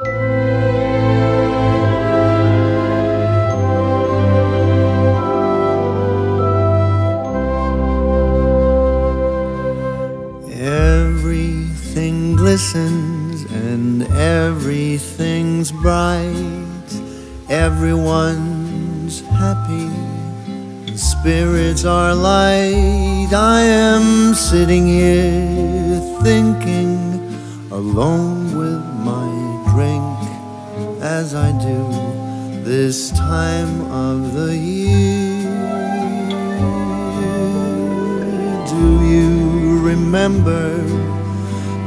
Everything glistens and everything's bright. Everyone's happy, spirits are light. I am sitting here thinking, alone with my drink, as I do this time of the year. Do you remember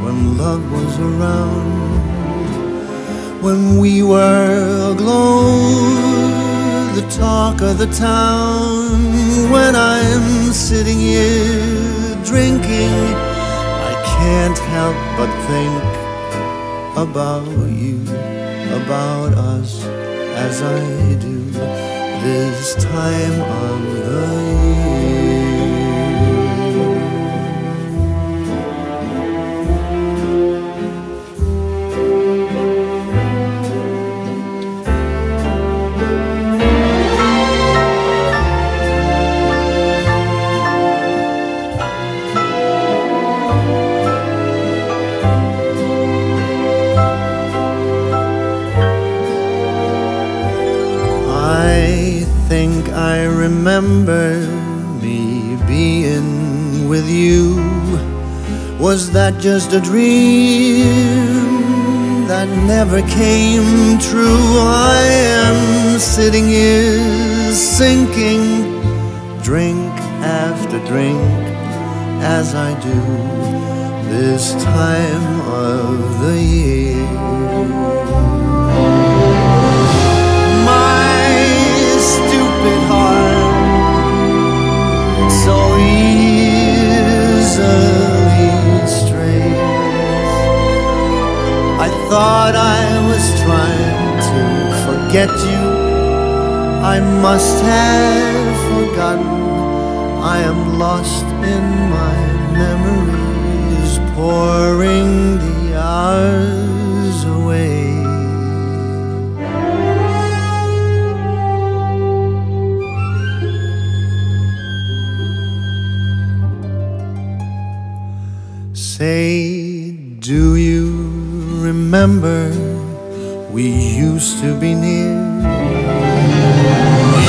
when love was around? When we were aglow, the talk of the town. When I'm sitting here drinking, I can't help but think about you, about us, as I do this time of the year. I remember me being with you. Was that just a dream that never came true? I am sitting here sinking, drink after drink, as I do this time of the year. So easily strays. I thought I was trying to forget you. I must have forgotten. I am lost in my memories, pouring the hours away. Say, do you remember we used to be near?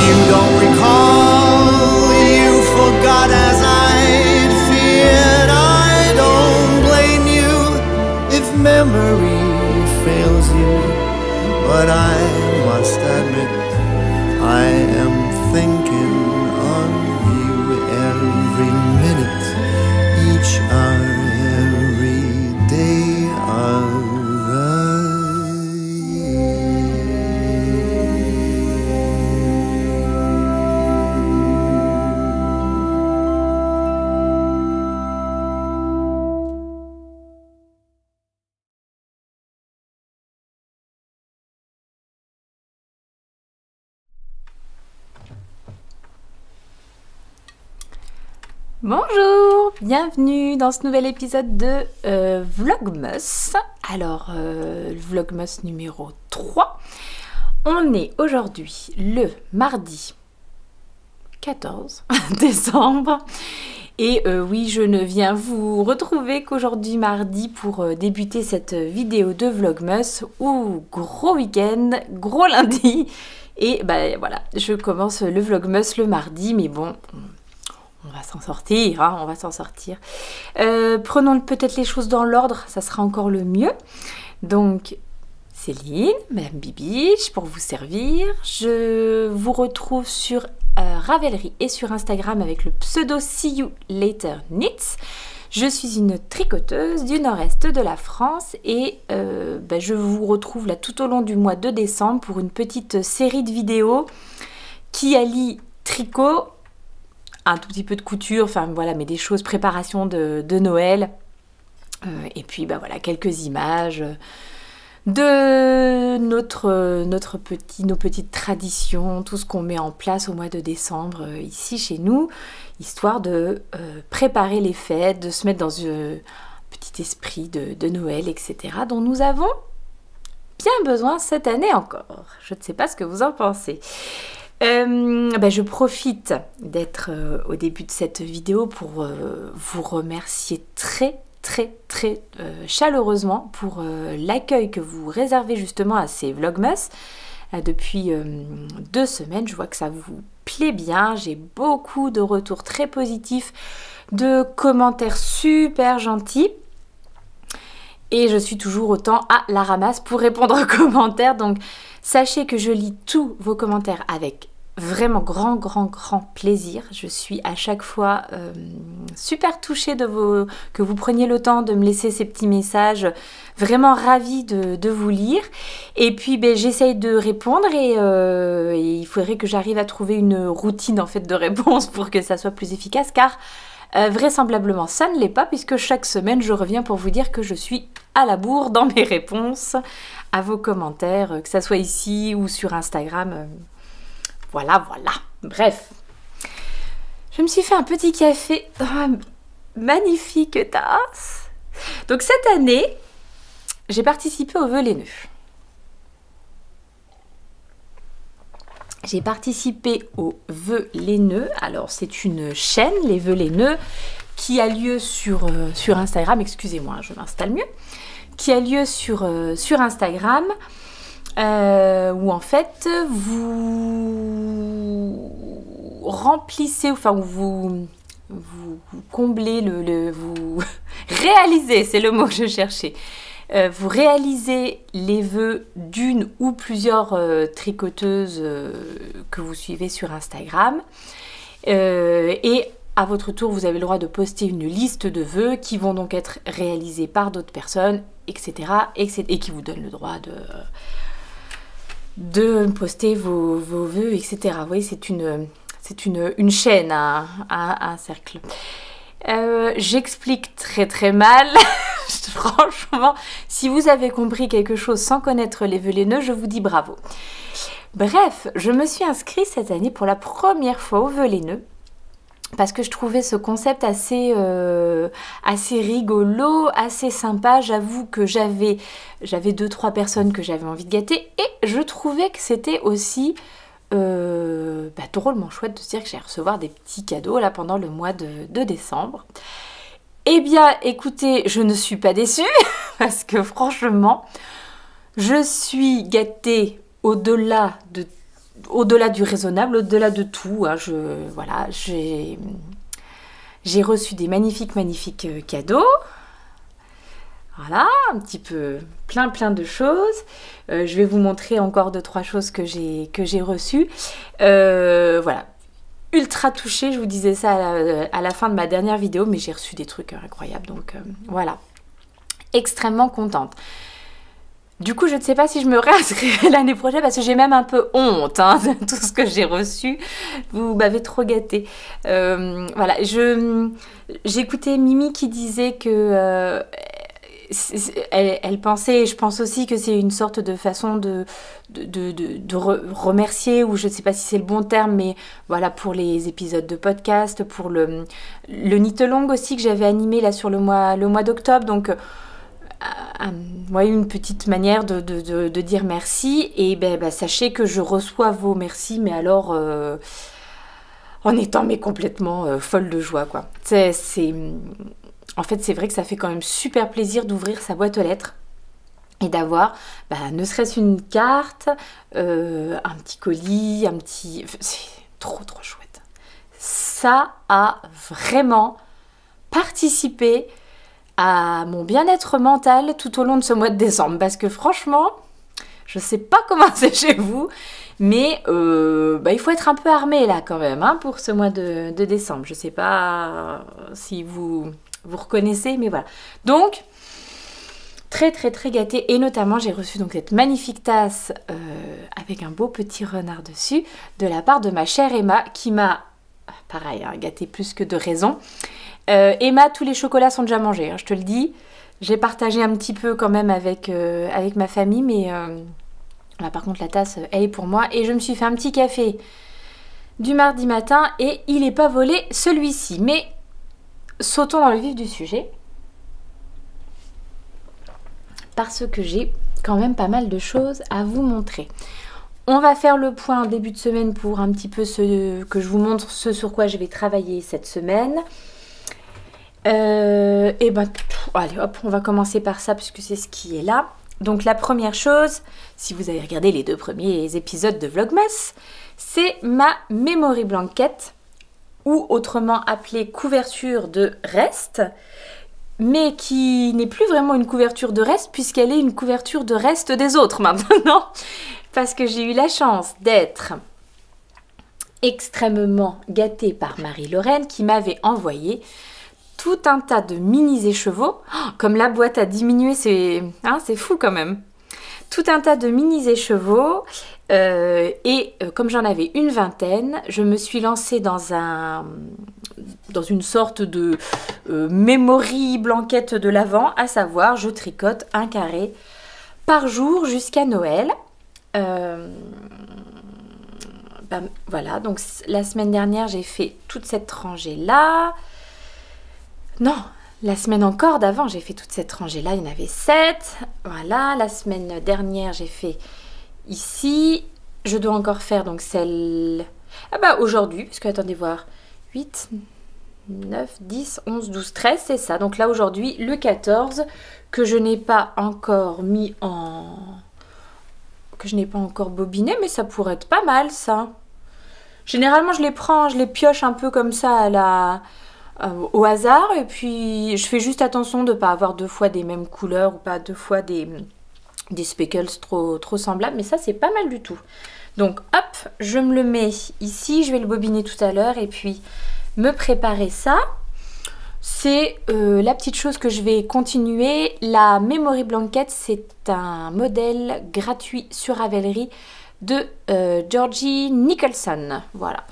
You don't recall, you forgot as I'd feared. I don't blame you if memory fails you, but I must admit I am thinking of you every minute, each hour, every day of the Bonjour, bienvenue dans ce nouvel épisode de Vlogmas. Alors, Vlogmas numéro 3. On est aujourd'hui le mardi 14 décembre. Et oui, je ne viens vous retrouver qu'aujourd'hui mardi pour débuter cette vidéo de Vlogmas. Ou gros week-end, gros lundi. Et bah voilà, je commence le Vlogmas le mardi, mais bon... On va s'en sortir, hein, on va s'en sortir. Prenons peut-être les choses dans l'ordre, ça sera encore le mieux. Donc, Céline, Madame Bibiche, pour vous servir. Je vous retrouve sur Ravelry et sur Instagram avec le pseudo See You Later Knits. Je suis une tricoteuse du nord-est de la France et je vous retrouve là tout au long du mois de décembre pour une petite série de vidéos qui allie tricot, un tout petit peu de couture, enfin voilà, mais des choses, préparation de Noël. Et puis bah voilà, quelques images de nos petites traditions, tout ce qu'on met en place au mois de décembre ici chez nous, histoire de préparer les fêtes, de se mettre dans un petit esprit de Noël, etc. dont nous avons bien besoin cette année encore. Je ne sais pas ce que vous en pensez. Je profite d'être au début de cette vidéo pour vous remercier très chaleureusement pour l'accueil que vous réservez justement à ces Vlogmas. Depuis 2 semaines, je vois que ça vous plaît bien. J'ai beaucoup de retours très positifs, de commentaires super gentils. Et je suis toujours autant à la ramasse pour répondre aux commentaires. Donc sachez que je lis tous vos commentaires avec vraiment grand plaisir. Je suis à chaque fois super touchée que vous preniez le temps de me laisser ces petits messages. Vraiment ravie de vous lire. Et puis j'essaye de répondre et il faudrait que j'arrive à trouver une routine en fait de réponse pour que ça soit plus efficace, car vraisemblablement ça ne l'est pas, puisque chaque semaine je reviens pour vous dire que je suis à la bourre dans mes réponses à vos commentaires, que ça soit ici ou sur Instagram. Voilà. Bref, je me suis fait un petit café dans ma magnifique tasse. Donc cette année, j'ai participé aux vœux laineux. J'ai participé aux vœux laineux. Alors c'est une chaîne, les vœux laineux, qui a lieu sur Instagram. Excusez-moi, je m'installe mieux. Qui a lieu sur Instagram. Où en fait vous remplissez, enfin vous comblez vous réalisez, c'est le mot que je cherchais, vous réalisez les vœux d'une ou plusieurs tricoteuses que vous suivez sur Instagram, et à votre tour vous avez le droit de poster une liste de vœux qui vont donc être réalisés par d'autres personnes, etc., et qui vous donnent le droit de poster vos vœux, etc. Vous voyez, c'est une chaîne, un cercle. J'explique très mal. Franchement, si vous avez compris quelque chose sans connaître les vœux laineux, je vous dis bravo. Bref, je me suis inscrite cette année pour la première fois aux vœux laineux, parce que je trouvais ce concept assez rigolo, assez sympa. J'avoue que j'avais 2-3 personnes que j'avais envie de gâter, et je trouvais que c'était aussi drôlement chouette de se dire que j'allais recevoir des petits cadeaux là pendant le mois de décembre. Eh bien, écoutez, je ne suis pas déçue, parce que franchement, je suis gâtée au-delà du raisonnable, au-delà de tout. Hein, j'ai reçu des magnifiques cadeaux. Voilà, un petit peu plein de choses. Je vais vous montrer encore 2-3 choses que j'ai reçues. Voilà, ultra touchée, je vous disais ça à la fin de ma dernière vidéo, mais j'ai reçu des trucs incroyables. Donc voilà, extrêmement contente. Du coup, je ne sais pas si je me réinscrirai l'année prochaine, parce que j'ai même un peu honte de tout ce que j'ai reçu. Vous m'avez trop gâtée. Voilà, j'écoutais Mimi qui disait que elle pensait, et je pense aussi, que c'est une sorte de façon de remercier, ou je ne sais pas si c'est le bon terme, mais voilà, pour les épisodes de podcast, pour le knit along aussi que j'avais animé là sur le mois d'octobre. Donc une petite manière de dire merci. Et sachez que je reçois vos merci, mais alors en étant complètement folle de joie, quoi. En fait, c'est vrai que ça fait quand même super plaisir d'ouvrir sa boîte aux lettres et d'avoir ne serait-ce une carte, un petit colis, c'est trop chouette. Ça a vraiment participé à mon bien-être mental tout au long de ce mois de décembre, parce que franchement, je sais pas comment c'est chez vous, mais il faut être un peu armé là quand même pour ce mois de décembre. Je sais pas si vous reconnaissez, mais voilà. Donc très gâtée, et notamment j'ai reçu donc cette magnifique tasse avec un beau petit renard dessus de la part de ma chère Emma, qui m'a pareil gâtée plus que de raison. Emma, tous les chocolats sont déjà mangés, je te le dis. J'ai partagé un petit peu quand même avec ma famille, mais là par contre la tasse elle est pour moi, et je me suis fait un petit café du mardi matin et il n'est pas volé celui-ci. Mais sautons dans le vif du sujet, parce que j'ai quand même pas mal de choses à vous montrer. On va faire le point en début de semaine pour un petit peu que je vous montre ce sur quoi je vais travailler cette semaine. Et ben, allez hop, on va commencer par ça puisque c'est ce qui est là. Donc la première chose, si vous avez regardé les 2 premiers épisodes de Vlogmas, c'est ma memory blanket, ou autrement appelée couverture de reste, mais qui n'est plus vraiment une couverture de reste puisqu'elle est une couverture de reste des autres maintenant. Parce que j'ai eu la chance d'être extrêmement gâtée par Marie-Lorraine qui m'avait envoyé tout un tas de mini écheveaux. Oh, comme la boîte a diminué, c'est fou quand même. Tout un tas de mini écheveaux. Comme j'en avais une vingtaine, je me suis lancée dans une sorte de memory blanquette de l'Avent, à savoir je tricote un carré par jour jusqu'à Noël. Voilà, donc la semaine dernière j'ai fait toute cette rangée là. Non, la semaine encore d'avant j'ai fait toute cette rangée là, il y en avait 7. Voilà, la semaine dernière j'ai fait ici. Je dois encore faire donc celle... Ah bah aujourd'hui, parce que attendez voir, 8, 9, 10, 11, 12, 13, c'est ça. Donc là aujourd'hui le 14 que je n'ai pas encore mis en... que je n'ai pas encore bobiné, mais ça pourrait être pas mal ça. Généralement je les prends, je les pioche un peu comme ça au hasard, et puis je fais juste attention de ne pas avoir 2 fois des mêmes couleurs ou pas 2 fois des speckles trop semblables, mais ça c'est pas mal du tout. Donc hop, je me le mets ici, je vais le bobiner tout à l'heure et puis me préparer ça. C'est la petite chose que je vais continuer. La Memory Blanket, c'est un modèle gratuit sur Ravelry de Georgie Nicholson. Voilà.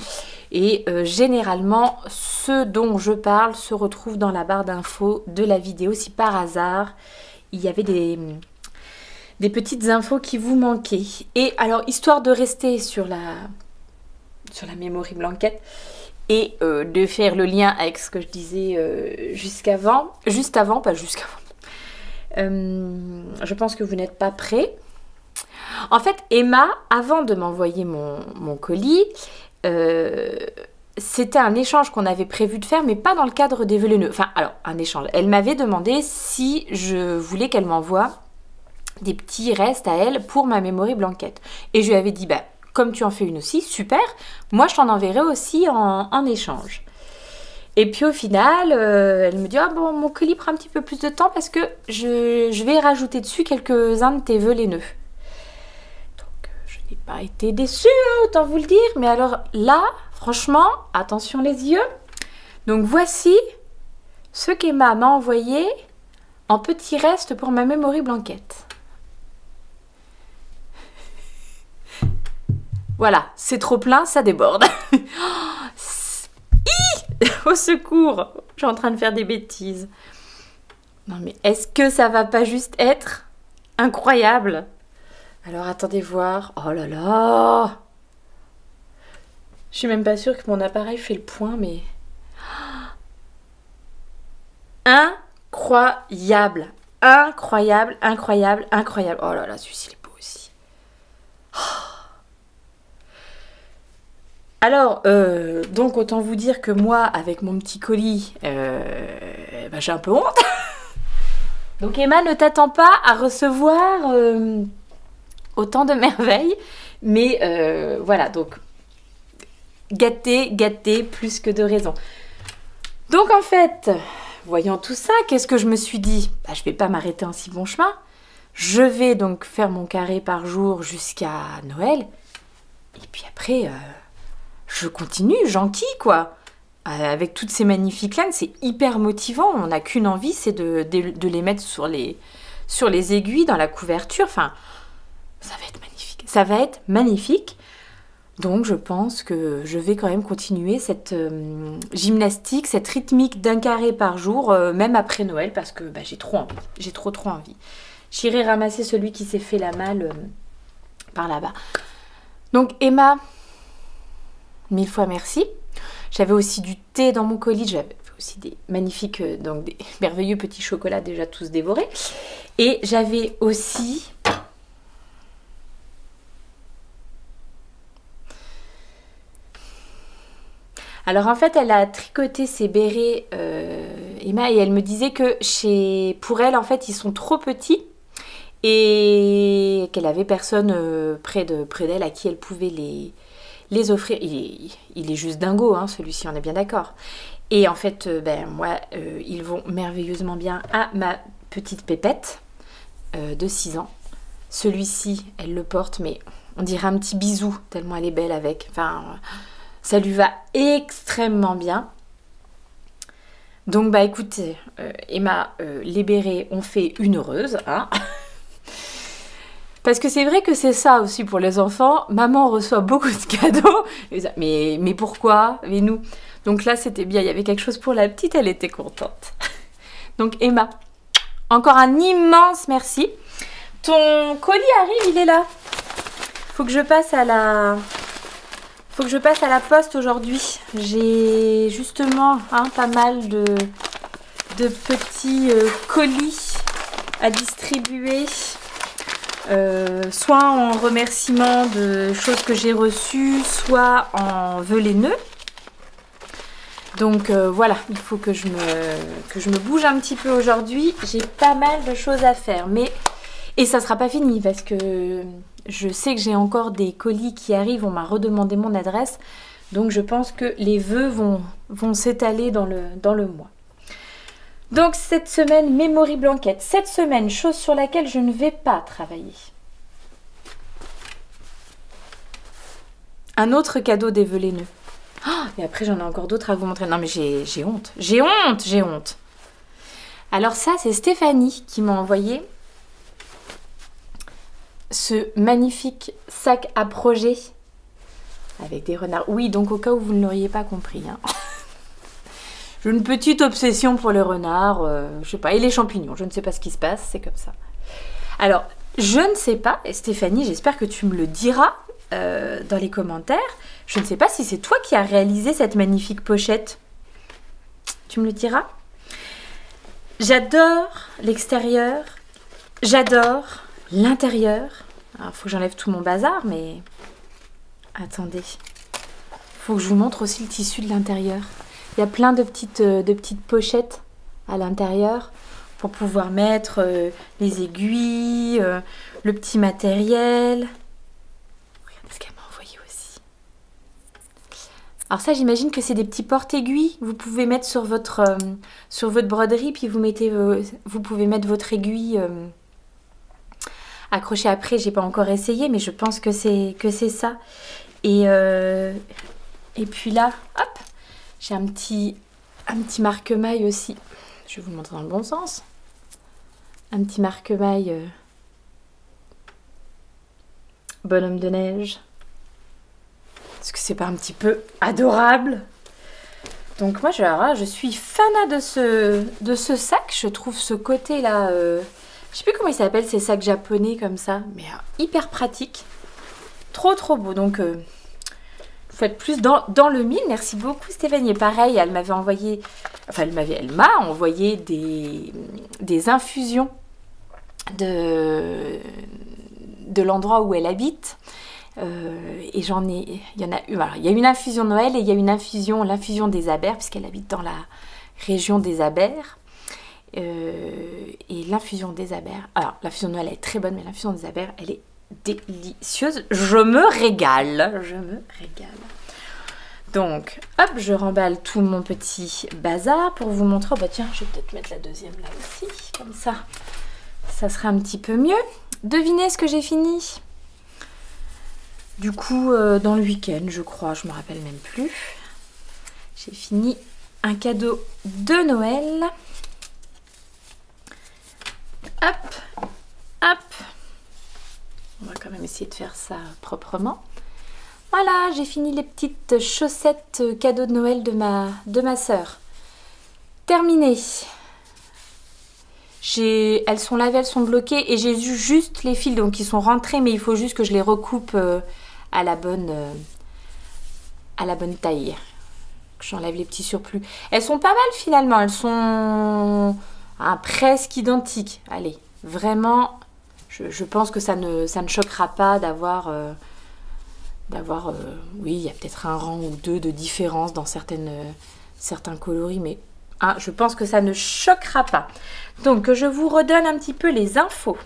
Et généralement, ce dont je parle se retrouve dans la barre d'infos de la vidéo. Si par hasard, il y avait des petites infos qui vous manquaient. Et alors, histoire de rester sur la Memory Blanket, et de faire le lien avec ce que je disais juste avant, je pense que vous n'êtes pas prêts. En fait, Emma, avant de m'envoyer mon colis, c'était un échange qu'on avait prévu de faire, mais pas dans le cadre des vœux. Enfin, alors, un échange. Elle m'avait demandé si je voulais qu'elle m'envoie des petits restes à elle pour ma Memory Blanket. Et je lui avais dit, bah, comme tu en fais une aussi, super, moi je t'en enverrai aussi en échange. Et puis au final, elle me dit, ah bon, mon colis prend un petit peu plus de temps parce que je vais rajouter dessus quelques-uns de tes vœux laineux. Donc je n'ai pas été déçue, hein, autant vous le dire, mais alors là, franchement, attention les yeux. Donc voici ce qu'Emma m'a envoyé en petits restes pour ma Memory Blanket. Voilà, c'est trop plein, ça déborde. Au secours, je suis en train de faire des bêtises. Non mais est-ce que ça va pas juste être incroyable? Alors attendez voir. Oh là là. Je suis même pas sûre que mon appareil fait le point, mais... Incroyable. Incroyable, incroyable, incroyable. Oh là là, celui-ci il est beau aussi. Alors, donc autant vous dire que moi, avec mon petit colis, bah, j'ai un peu honte. Donc Emma, ne t'attend pas à recevoir autant de merveilles. Mais voilà, donc gâté, plus que de raison. Donc en fait, voyant tout ça, qu'est-ce que je me suis dit? Bah, je vais pas m'arrêter en si bon chemin. Je vais donc faire mon carré par jour jusqu'à Noël. Et puis après... je continue, j'enquille quoi. Avec toutes ces magnifiques laines, c'est hyper motivant. On n'a qu'une envie, c'est de les mettre sur les aiguilles, dans la couverture. Enfin, ça va être magnifique. Ça va être magnifique. Donc, je pense que je vais quand même continuer cette gymnastique, cette rythmique d'un carré par jour, même après Noël, parce que bah, j'ai trop envie. J'ai trop envie. J'irai ramasser celui qui s'est fait la malle par là-bas. Donc, Emma... 1000 fois merci. J'avais aussi du thé dans mon colis. J'avais aussi des magnifiques, donc des merveilleux petits chocolats déjà tous dévorés. Et j'avais aussi Alors en fait, elle a tricoté ses bérets, Emma, et elle me disait que pour elle, en fait, ils sont trop petits et qu'elle avait personne près d'elle à qui elle pouvait les offrir. Il est juste dingo, hein, celui-ci, on est bien d'accord. Et en fait, moi, ils vont merveilleusement bien à ma petite pépette de 6 ans. Celui-ci, elle le porte, mais on dirait un petit bisou, tellement elle est belle avec. Enfin, ça lui va extrêmement bien. Donc, écoutez, Emma, les bérets ont fait une heureuse, hein. Parce que c'est vrai que c'est ça aussi pour les enfants. Maman reçoit beaucoup de cadeaux. Mais pourquoi? Mais nous. Donc là, c'était bien. Il y avait quelque chose pour la petite. Elle était contente. Donc Emma, encore un immense merci. Ton colis arrive, il est là. Faut que je passe à la poste aujourd'hui. J'ai justement pas mal de petits colis à distribuer. Soit en remerciement de choses que j'ai reçues, soit en vœux les nœuds. Donc voilà, il faut que je me bouge un petit peu aujourd'hui. J'ai pas mal de choses à faire, et ça sera pas fini parce que je sais que j'ai encore des colis qui arrivent. On m'a redemandé mon adresse, donc je pense que les vœux vont s'étaler dans le mois. Donc cette semaine, Memory Blanket. Cette semaine, chose sur laquelle je ne vais pas travailler. Un autre cadeau des vœux les nœuds. Oh, et après, j'en ai encore d'autres à vous montrer. Non, mais j'ai honte. J'ai honte. Alors ça, c'est Stéphanie qui m'a envoyé ce magnifique sac à projet avec des renards. Oui, donc au cas où vous ne l'auriez pas compris, hein. J'ai une petite obsession pour les renards, je sais pas, et les champignons. Je ne sais pas ce qui se passe, c'est comme ça. Alors, je ne sais pas, et Stéphanie, j'espère que tu me le diras dans les commentaires. Je ne sais pas si c'est toi qui as réalisé cette magnifique pochette. Tu me le diras? J'adore l'extérieur, j'adore l'intérieur. Alors, il faut que j'enlève tout mon bazar, mais... Attendez. Il faut que je vous montre aussi le tissu de l'intérieur. Il y a plein de petites pochettes à l'intérieur pour pouvoir mettre les aiguilles, le petit matériel. Regardez ce qu'elle m'a envoyé aussi. Alors ça, j'imagine que c'est des petits porte-aiguilles. Vous pouvez mettre sur votre broderie, puis vous pouvez mettre votre aiguille accrochée après. J'ai pas encore essayé, mais je pense que c'est ça. Et puis là, hop, j'ai un petit marque-maille aussi. Je vais vous le montrer dans le bon sens. Un petit marque-maille bonhomme de neige. Est-ce que c'est pas un petit peu adorable? Donc moi, je suis fanat de ce sac. Je trouve ce côté-là... je sais plus comment il s'appelle, ces sacs japonais comme ça. Mais hyper pratique. Trop beau. Donc... Vous faites plus dans le mille. Merci beaucoup Stéphanie. Et pareil, elle m'a envoyé des infusions de l'endroit où elle habite. Et il y en a eu. Alors, il y a une infusion Noël et il y a l'infusion des abers, puisqu'elle habite dans la région des abers. Et l'infusion des abers. Alors, l'infusion de Noël elle est très bonne, mais l'infusion des abers, elle est délicieuse. Je me régale. Donc, hop, je remballe tout mon petit bazar pour vous montrer. Oh bah tiens, je vais peut-être mettre la deuxième là aussi. Comme ça, ça sera un petit peu mieux. Devinez ce que j'ai fini. Du coup, dans le week-end, je crois, je me rappelle même plus. J'ai fini un cadeau de Noël. Hop. On va quand même essayer de faire ça proprement. Voilà, j'ai fini les petites chaussettes cadeaux de Noël de ma sœur. Terminé. Elles sont lavées, elles sont bloquées et j'ai eu juste les fils donc ils sont rentrés, mais il faut juste que je les recoupe à la bonne taille. Que j'enlève les petits surplus. Elles sont pas mal finalement, elles sont presque identiques. Allez, vraiment, je pense que ça ne choquera pas d'avoir d'avoir, oui, il y a peut-être un rang ou deux de différence dans certains coloris, mais je pense que ça ne choquera pas. Donc, je vous redonne un petit peu les infos.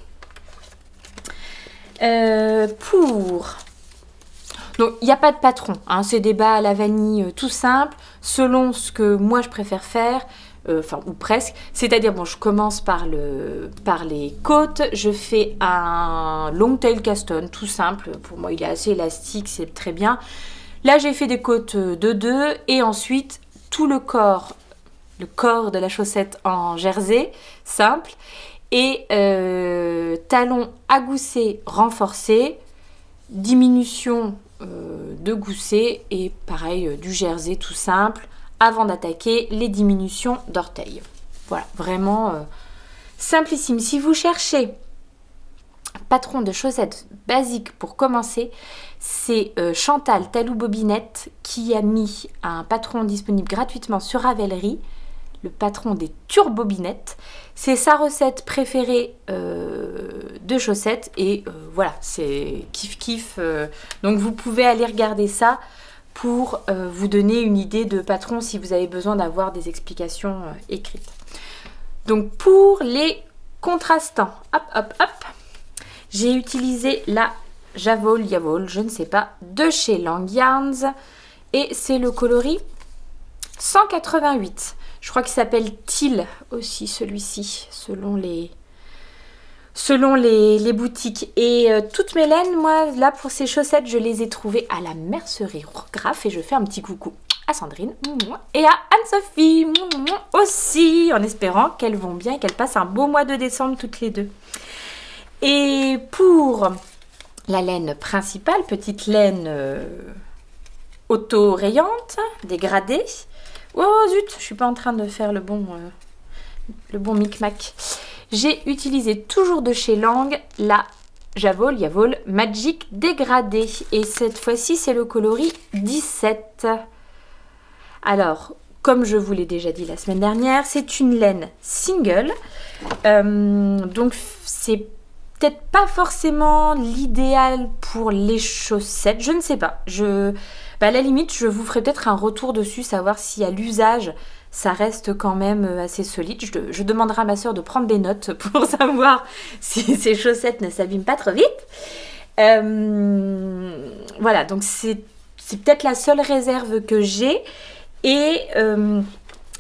Donc, il n'y a pas de patron, hein, c'est des bas à la vanille tout simple, selon ce que moi je préfère faire, enfin, ou presque. C'est-à-dire, bon, je commence par les côtes, je fais un long tail caston, tout simple. Pour moi, il est assez élastique, c'est très bien. Là, j'ai fait des côtes de 2 et ensuite, tout le corps de la chaussette en jersey, simple. Et talons à gousset renforcés, diminution de gousset et pareil du jersey tout simple avant d'attaquer les diminutions d'orteils. Voilà, vraiment simplissime. Si vous cherchez patron de chaussettes basique pour commencer, c'est Chantal Talou Bobinette qui a mis un patron disponible gratuitement sur Ravelry, le patron des turbobinettes. C'est sa recette préférée de chaussettes et voilà, c'est kiff kiff. Donc vous pouvez aller regarder ça pour vous donner une idée de patron si vous avez besoin d'avoir des explications écrites. Donc pour les contrastants, hop hop hop, j'ai utilisé la Javol, je ne sais pas, de chez Lang Yarns et c'est le coloris 188. Je crois qu'il s'appelle Teal aussi, celui-ci, selon les boutiques. Et toutes mes laines, moi, là, pour ces chaussettes, je les ai trouvées à la mercerie Graf. Et je fais un petit coucou à Sandrine et à Anne-Sophie aussi, en espérant qu'elles vont bien et qu'elles passent un beau mois de décembre toutes les deux. Et pour la laine principale, petite laine auto-rayante, dégradée. Oh zut, je suis pas en train de faire le bon micmac. J'ai utilisé toujours de chez Lang la Javol Magic dégradée. Et cette fois-ci, c'est le coloris 17. Alors, comme je vous l'ai déjà dit la semaine dernière, c'est une laine single. Donc, c'est peut-être pas forcément l'idéal pour les chaussettes. Je ne sais pas. À la limite, je vous ferai peut-être un retour dessus, savoir si à l'usage, ça reste quand même assez solide. Je demanderai à ma soeur de prendre des notes pour savoir si ces chaussettes ne s'abîment pas trop vite. Voilà, donc c'est peut-être la seule réserve que j'ai. Et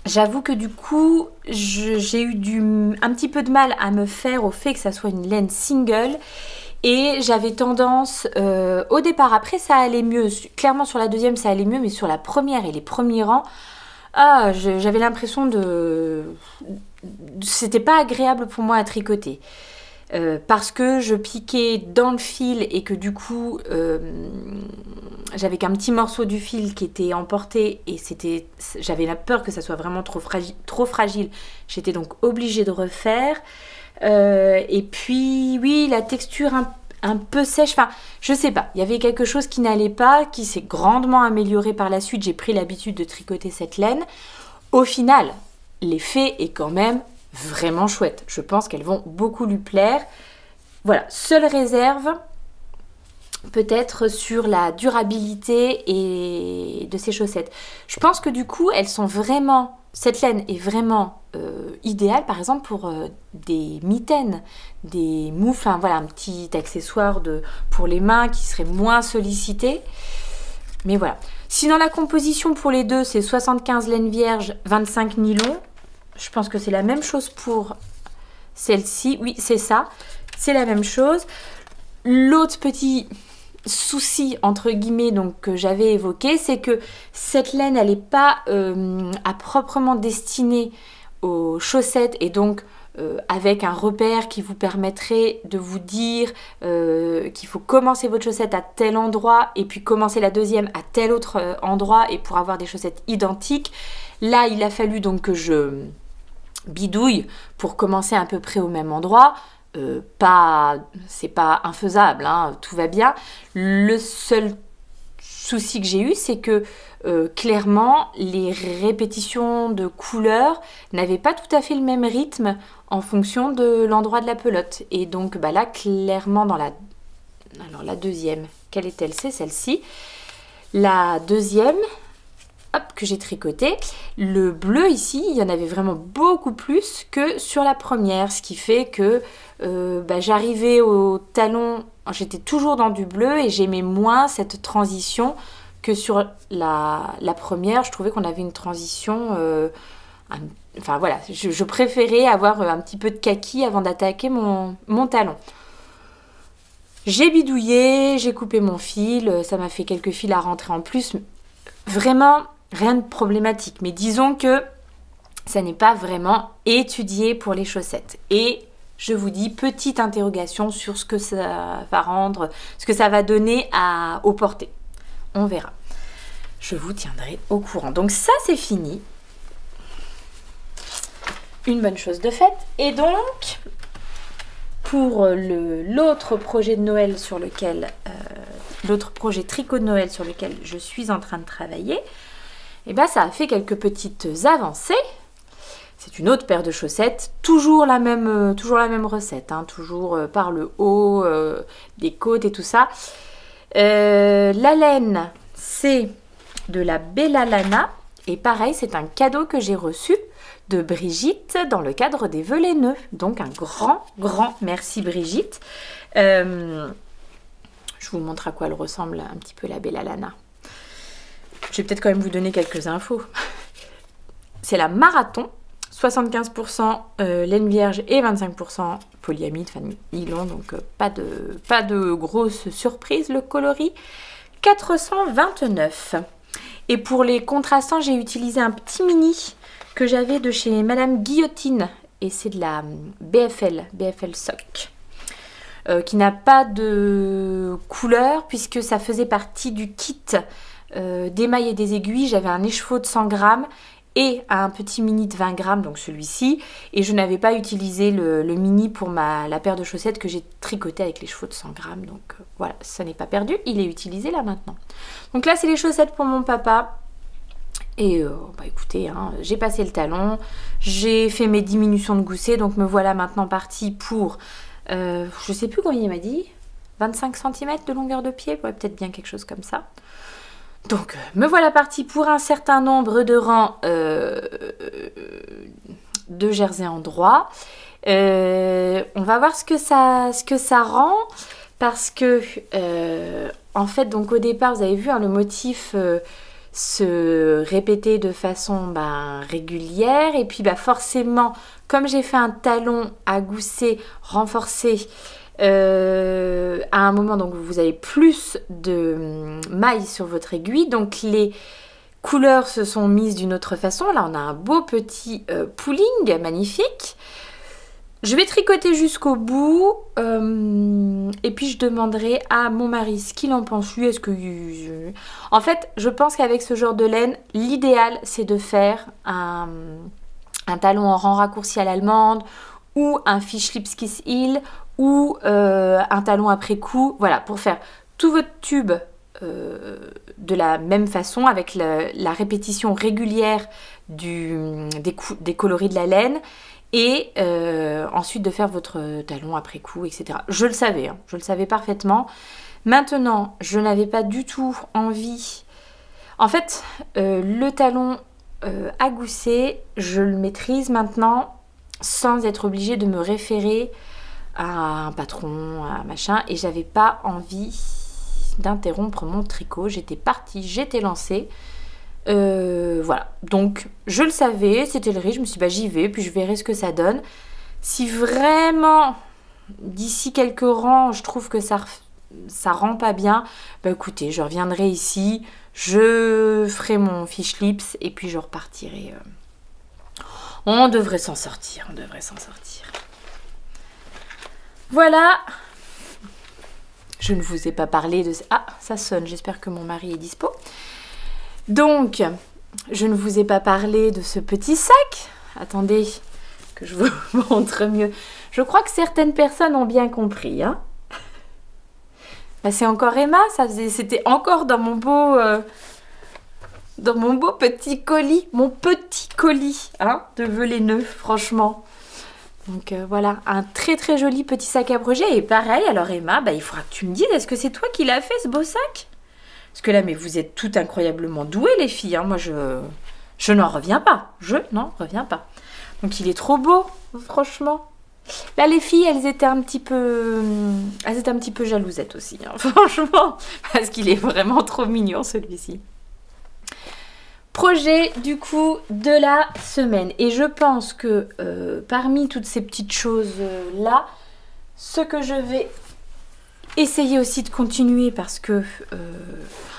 j'avoue que du coup, j'ai eu un petit peu de mal à me faire au fait que ça soit une laine single. Et j'avais tendance, au départ, après ça allait mieux, clairement sur la deuxième ça allait mieux, mais sur la première et les premiers rangs, j'avais l'impression c'était pas agréable pour moi à tricoter. Parce que je piquais dans le fil et que du coup, j'avais qu'un petit morceau du fil qui était emporté et j'avais la peur que ça soit vraiment trop fragile. J'étais donc obligée de refaire. Et puis oui, la texture un peu sèche, enfin je sais pas, il y avait quelque chose qui n'allait pas, qui s'est grandement amélioré par la suite. J'ai pris l'habitude de tricoter cette laine. Au final, l'effet est quand même vraiment chouette. Je pense qu'elles vont beaucoup lui plaire. Voilà, seule réserve peut-être sur la durabilité et de ces chaussettes. Je pense que du coup, cette laine est vraiment idéale, par exemple, pour des mitaines, des moufles, enfin, voilà, un petit accessoire pour les mains qui serait moins sollicité. Mais voilà. Sinon, la composition pour les deux, c'est 75 laine vierge, 25 nylon. Je pense que c'est la même chose pour celle-ci. Oui, c'est ça. C'est la même chose. L'autre petit souci entre guillemets donc que j'avais évoqué, c'est que cette laine elle n'est pas à proprement destinée aux chaussettes et donc avec un repère qui vous permettrait de vous dire qu'il faut commencer votre chaussette à tel endroit et puis commencer la deuxième à tel autre endroit et pour avoir des chaussettes identiques. Là il a fallu donc que je bidouille pour commencer à peu près au même endroit. C'est pas infaisable, hein, tout va bien. Le seul souci que j'ai eu, c'est que clairement, les répétitions de couleurs n'avaient pas tout à fait le même rythme en fonction de l'endroit de la pelote. Et donc là, clairement, Alors la deuxième, quelle est-elle? C'est celle-ci. La deuxième, hop, que j'ai tricoté. Le bleu ici, il y en avait vraiment beaucoup plus que sur la première, ce qui fait que j'arrivais au talon, j'étais toujours dans du bleu et j'aimais moins cette transition que sur la première. Je trouvais qu'on avait une transition, enfin voilà, je préférais avoir un petit peu de kaki avant d'attaquer mon talon. J'ai bidouillé, j'ai coupé mon fil, ça m'a fait quelques fils à rentrer en plus. Vraiment, rien de problématique. Mais disons que ça n'est pas vraiment étudié pour les chaussettes. Et je vous dis, petite interrogation sur ce que ça va rendre, ce que ça va donner au porté. On verra. Je vous tiendrai au courant. Donc ça, c'est fini. Une bonne chose de faite. Et donc... pour l'autre projet de Noël sur lequel, l'autre projet tricot de Noël sur lequel je suis en train de travailler, et ben ça a fait quelques petites avancées. C'est une autre paire de chaussettes, toujours la même recette, hein, toujours par le haut, des côtes et tout ça. La laine, c'est de la Bella Lana, et pareil, c'est un cadeau que j'ai reçu de Brigitte dans le cadre des vœux laineux. Donc un grand merci Brigitte. Je vous montre à quoi elle ressemble un petit peu la Bella Lana. Je vais peut-être quand même vous donner quelques infos. C'est la Marathon, 75% laine vierge et 25% polyamide, enfin nylon, donc pas de grosse surprise. Le coloris 429. Et pour les contrastants, j'ai utilisé un petit mini que j'avais de chez Madame Guillotine, et c'est de la BFL Sock, qui n'a pas de couleur puisque ça faisait partie du kit d'émail et des aiguilles. J'avais un écheveau de 100 grammes et un petit mini de 20 grammes, donc celui-ci, et je n'avais pas utilisé le mini pour la paire de chaussettes que j'ai tricoté avec l'écheveau de 100 grammes, donc voilà, ça n'est pas perdu, il est utilisé là maintenant. Donc là c'est les chaussettes pour mon papa. Et écoutez, hein, j'ai passé le talon, j'ai fait mes diminutions de gousset, donc me voilà maintenant partie pour, je sais plus combien il m'a dit, 25 cm de longueur de pied, ouais, peut-être bien quelque chose comme ça. Donc me voilà partie pour un certain nombre de rangs de jersey en droit. On va voir ce que ça rend, parce que en fait, donc au départ, vous avez vu, hein, le motif... se répéter de façon régulière, et puis forcément, comme j'ai fait un talon à gousset renforcé, à un moment, donc vous avez plus de mailles sur votre aiguille, donc les couleurs se sont mises d'une autre façon. Là on a un beau petit pooling magnifique. Je vais tricoter jusqu'au bout, et puis je demanderai à mon mari ce qu'il en pense. Lui, est-ce que... En fait, je pense qu'avec ce genre de laine, l'idéal, c'est de faire un talon en rang raccourci à l'allemande, ou un fish lips kiss heel, ou un talon après coup. Voilà, pour faire tout votre tube de la même façon, avec la répétition régulière des coloris de la laine. Et ensuite de faire votre talon après coup, etc. Je le savais, hein, je le savais parfaitement. Maintenant, je n'avais pas du tout envie... En fait, le talon à gousset, je le maîtrise maintenant sans être obligée de me référer à un patron, à un machin. Et j'avais pas envie d'interrompre mon tricot. J'étais partie, j'étais lancée. Voilà, donc je le savais, c'était le risque, je me suis dit j'y vais, puis je verrai ce que ça donne. Si vraiment d'ici quelques rangs je trouve que ça rend pas bien, écoutez, je reviendrai ici, je ferai mon fish lips et puis je repartirai. On devrait s'en sortir, Voilà. Je ne vous ai pas parlé de... Ah, ça sonne, j'espère que mon mari est dispo. Donc, je ne vous ai pas parlé de ce petit sac. Attendez que je vous montre mieux. Je crois que certaines personnes ont bien compris. Hein, c'est encore Emma, c'était encore dans mon beau petit colis. Mon petit colis, hein, de vœux laineux, franchement. Donc voilà, un très très joli petit sac à projet. Et pareil, alors Emma, bah, il faudra que tu me dises, est-ce que c'est toi qui l'as fait ce beau sac? Parce que là, mais vous êtes toutes incroyablement douées les filles. Hein. Moi, je n'en reviens pas. Je n'en reviens pas. Donc il est trop beau, franchement. Là, les filles, elles étaient un petit peu jalousettes aussi, hein, franchement. Parce qu'il est vraiment trop mignon celui-ci. Projet du coup de la semaine, et je pense que parmi toutes ces petites choses là, ce que je vais essayer aussi de continuer, parce que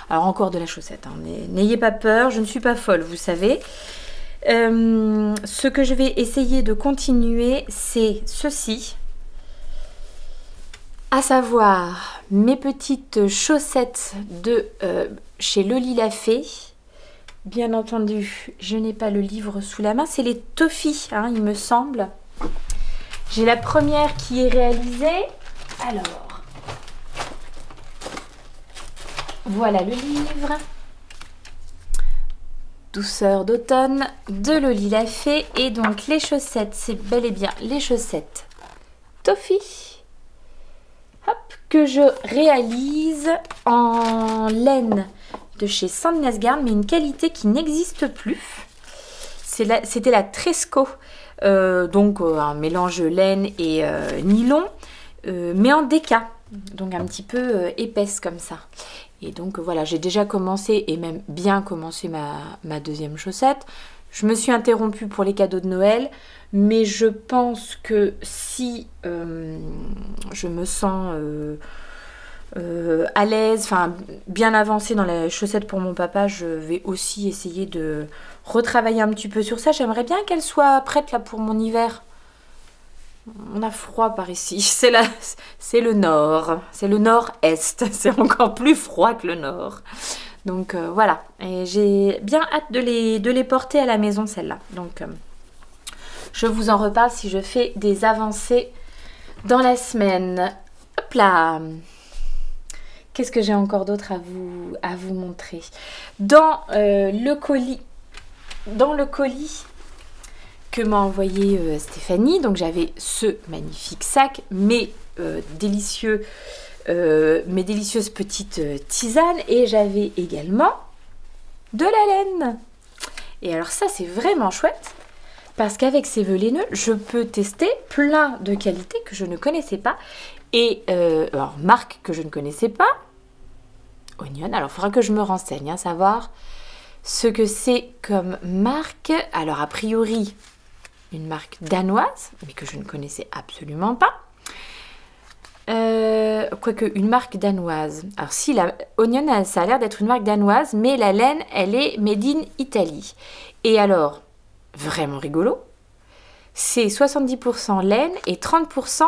alors encore de la chaussette, hein, n'ayez pas peur, je ne suis pas folle, vous savez. Ce que je vais essayer de continuer, c'est ceci, à savoir mes petites chaussettes de chez Loli la Fée. Bien entendu, je n'ai pas le livre sous la main. C'est les Toffee, hein, il me semble. J'ai la première qui est réalisée. Alors, voilà le livre. Douceur d'automne de Loli la Fée. Et donc, les chaussettes, c'est bel et bien les chaussettes Toffee. Hop, que je réalise en laine de chez Sandnes Garn, mais une qualité qui n'existe plus. C'était la Tresco, donc un mélange laine et nylon, mais en déca, donc un petit peu épaisse comme ça. Et donc voilà, j'ai déjà commencé, et même bien commencé ma deuxième chaussette. Je me suis interrompue pour les cadeaux de Noël, mais je pense que si je me sens à l'aise, enfin bien avancée dans les chaussettes pour mon papa, je vais aussi essayer de retravailler un petit peu sur ça. J'aimerais bien qu'elle soit prête là pour mon hiver. On a froid par ici, c'est le nord, c'est le nord-est, c'est encore plus froid que le nord. Donc voilà, et j'ai bien hâte de les porter à la maison celles-là. Donc je vous en reparle si je fais des avancées dans la semaine. Hop là! Qu'est-ce que j'ai encore d'autre à vous montrer? Dans le colis que m'a envoyé Stéphanie, donc j'avais ce magnifique sac, mes délicieuses petites tisanes, et j'avais également de la laine. Et alors ça, c'est vraiment chouette, parce qu'avec ces vœux laineux, je peux tester plein de qualités que je ne connaissais pas. Et alors, marque que je ne connaissais pas, Onion. Alors, il faudra que je me renseigne, hein, savoir ce que c'est comme marque. Alors, a priori, une marque danoise, mais que je ne connaissais absolument pas. Quoique, une marque danoise. Alors, si, la Onion, ça a l'air d'être une marque danoise, mais la laine, elle est made in Italy. Et alors, vraiment rigolo, c'est 70% laine et 30%,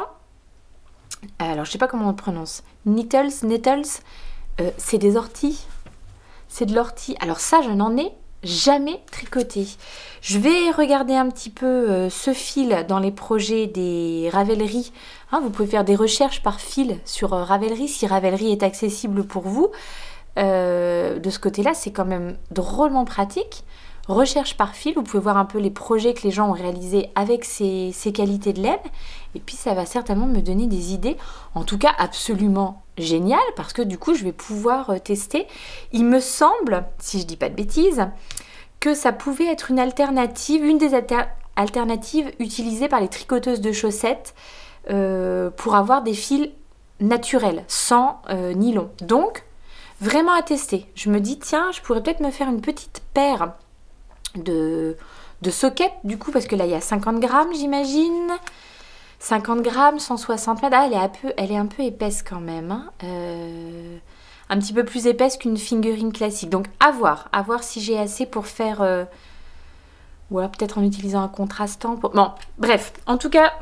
alors je sais pas comment on prononce, nettles, c'est des orties, c'est de l'ortie. Alors ça, je n'en ai jamais tricoté. Je vais regarder un petit peu ce fil dans les projets des Ravelry. Hein, vous pouvez faire des recherches par fil sur Ravelry, si Ravelry est accessible pour vous. De ce côté-là, c'est quand même drôlement pratique. Recherche par fil, vous pouvez voir un peu les projets que les gens ont réalisés avec ces qualités de laine. Et puis ça va certainement me donner des idées, en tout cas absolument géniales, parce que du coup je vais pouvoir tester. Il me semble, si je dis pas de bêtises, que ça pouvait être une alternative, une des alternatives utilisées par les tricoteuses de chaussettes pour avoir des fils naturels, sans nylon. Donc, vraiment à tester. Je me dis, tiens, je pourrais peut-être me faire une petite paire de sockets, du coup, parce que là, il y a 50 grammes, j'imagine. 50 grammes, 160 mètres. Ah, elle est un peu épaisse quand même. Hein. Un petit peu plus épaisse qu'une fingering classique. Donc, à voir si j'ai assez pour faire... ou alors peut-être en utilisant un contrastant. Bon, bref. En tout cas,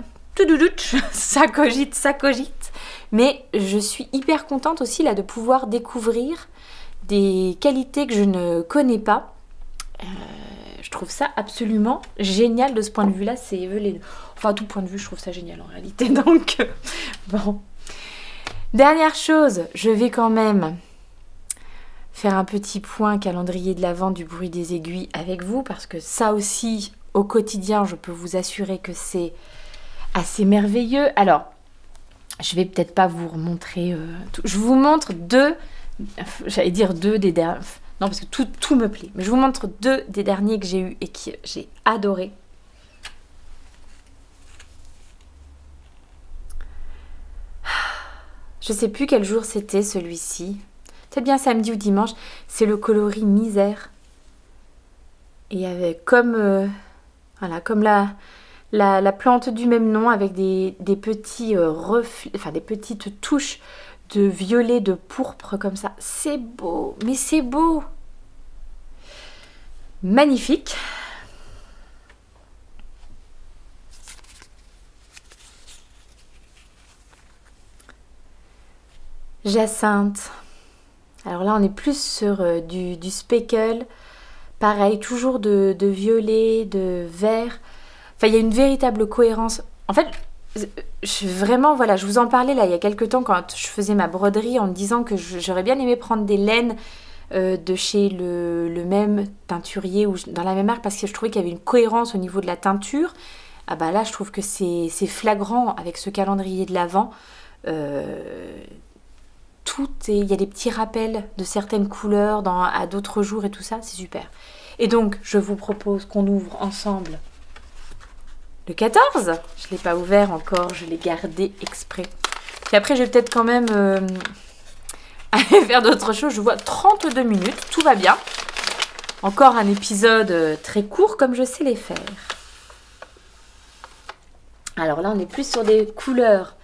ça cogite. Mais je suis hyper contente aussi là de pouvoir découvrir des qualités que je ne connais pas. Je trouve ça absolument génial de ce point de vue-là. Enfin, à tout point de vue, je trouve ça génial en réalité. Donc, bon. Dernière chose, je vais quand même faire un petit point calendrier de l'Avent du bruit des aiguilles avec vous, parce que ça aussi, au quotidien, je peux vous assurer que c'est assez merveilleux. Alors, je vais peut-être pas vous remontrer tout. Je vous montre deux, j'allais dire deux des derniers. Non, parce que tout me plaît. Mais je vous montre deux des derniers que j'ai eu et que j'ai adoré. Je sais plus quel jour c'était celui-ci. C'est bien samedi ou dimanche. C'est le coloris Misère. Et avec comme voilà, comme la plante du même nom avec des petits reflets, enfin des petites touches de violet, de pourpre comme ça. C'est beau, mais c'est beau. Magnifique. Jacinthe. Alors là, on est plus sur du speckle. Pareil, toujours de violet, de vert. Enfin, il y a une véritable cohérence. En fait, vraiment, voilà, je vous en parlais là il y a quelques temps quand je faisais ma broderie en me disant que j'aurais bien aimé prendre des laines de chez le même teinturier ou dans la même marque parce que je trouvais qu'il y avait une cohérence au niveau de la teinture. Ah bah là, je trouve que c'est flagrant avec ce calendrier de l'Avent. Il y a des petits rappels de certaines couleurs à d'autres jours et tout ça, c'est super. Et donc, je vous propose qu'on ouvre ensemble le 14. Je ne l'ai pas ouvert encore, je l'ai gardé exprès. Puis après, je vais peut-être quand même aller faire d'autres choses. Je vois 32 minutes, tout va bien. Encore un épisode très court, comme je sais les faire. Alors là, on est plus sur des couleurs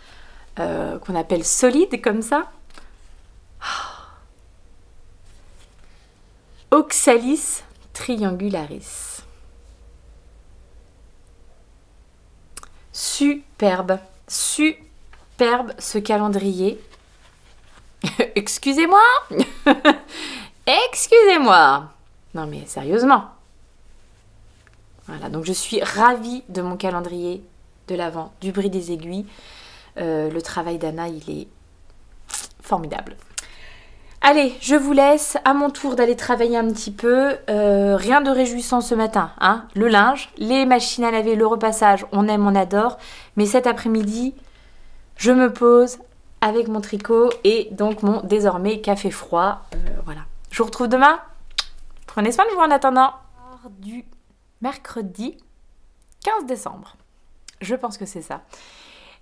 qu'on appelle solides, comme ça. Oxalis triangularis. Superbe, superbe ce calendrier. Excusez-moi. Excusez-moi. Non mais sérieusement. Voilà, donc je suis ravie de mon calendrier de l'Avent, du bris des aiguilles. Le travail d'Anna, il est formidable. Allez, je vous laisse, à mon tour d'aller travailler un petit peu. Rien de réjouissant ce matin, hein. Le linge, les machines à laver, le repassage, on aime, on adore. Mais cet après-midi, je me pose avec mon tricot et donc mon désormais café froid. Voilà. Je vous retrouve demain. Prenez soin de vous en attendant. Du mercredi 15 décembre. Je pense que c'est ça.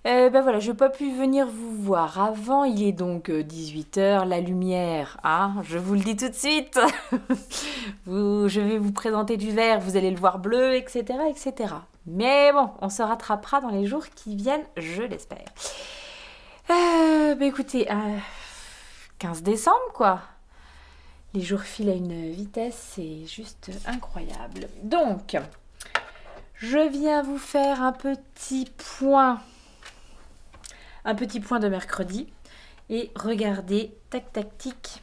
Ben voilà, je n'ai pas pu venir vous voir avant, il est donc 18 h, la lumière, hein, je vous le dis tout de suite, je vais vous présenter du vert, vous allez le voir bleu, etc., etc. Mais bon, on se rattrapera dans les jours qui viennent, je l'espère. Ben écoutez, 15 décembre quoi, les jours filent à une vitesse, c'est juste incroyable. Donc, je viens vous faire un petit point de mercredi et regardez, tac tac tic.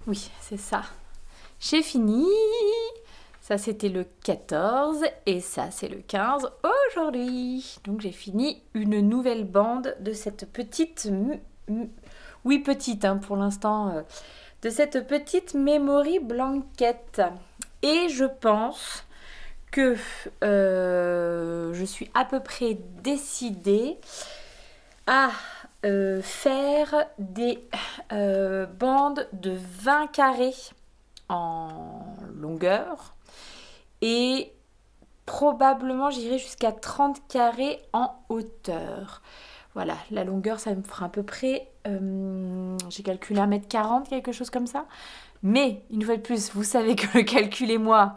Oui, c'est ça. J'ai fini. Ça c'était le 14 et ça c'est le 15 aujourd'hui. Donc j'ai fini une nouvelle bande de cette petite, oui petite hein, pour l'instant, de cette petite memory blanket. Et je pense que je suis à peu près décidée à faire des bandes de 20 carrés en longueur et probablement j'irai jusqu'à 30 carrés en hauteur. Voilà, la longueur ça me fera à peu près, j'ai calculé 1,40 m, quelque chose comme ça. Mais une fois de plus, vous savez que le calcul est moi.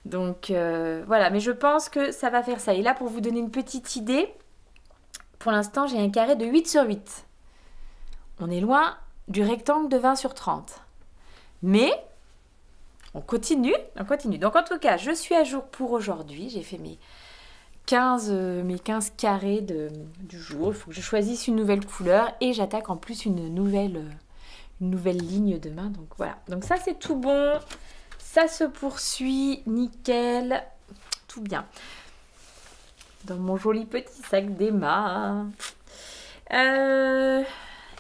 Donc voilà, mais je pense que ça va faire ça. Et là, pour vous donner une petite idée, pour l'instant, j'ai un carré de 8 sur 8. On est loin du rectangle de 20 sur 30. Mais on continue, on continue. Donc en tout cas, je suis à jour pour aujourd'hui. J'ai fait mes 15 carrés du jour. Il faut que je choisisse une nouvelle couleur et j'attaque en plus une nouvelle ligne demain. Donc voilà, donc ça c'est tout bon. Ça se poursuit, nickel, tout bien. Dans mon joli petit sac d'Emma.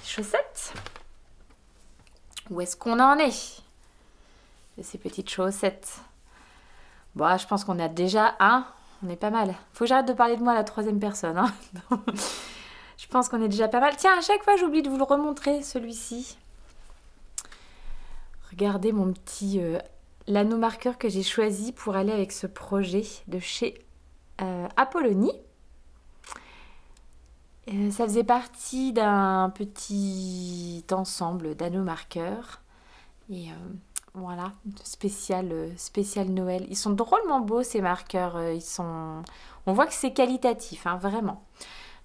Chaussettes. Où est-ce qu'on en est de ces petites chaussettes? Bon, je pense qu'on a déjà on est pas mal. Faut que j'arrête de parler de moi à la troisième personne. Hein. Je pense qu'on est déjà pas mal. Tiens, à chaque fois, j'oublie de vous le remontrer, celui-ci. Regardez mon petit l'anneau marqueur que j'ai choisi pour aller avec ce projet de chez Apollonie. Ça faisait partie d'un petit ensemble d'anneaux marqueurs. Et voilà, spécial Noël. Ils sont drôlement beaux ces marqueurs. On voit que c'est qualitatif, hein, vraiment.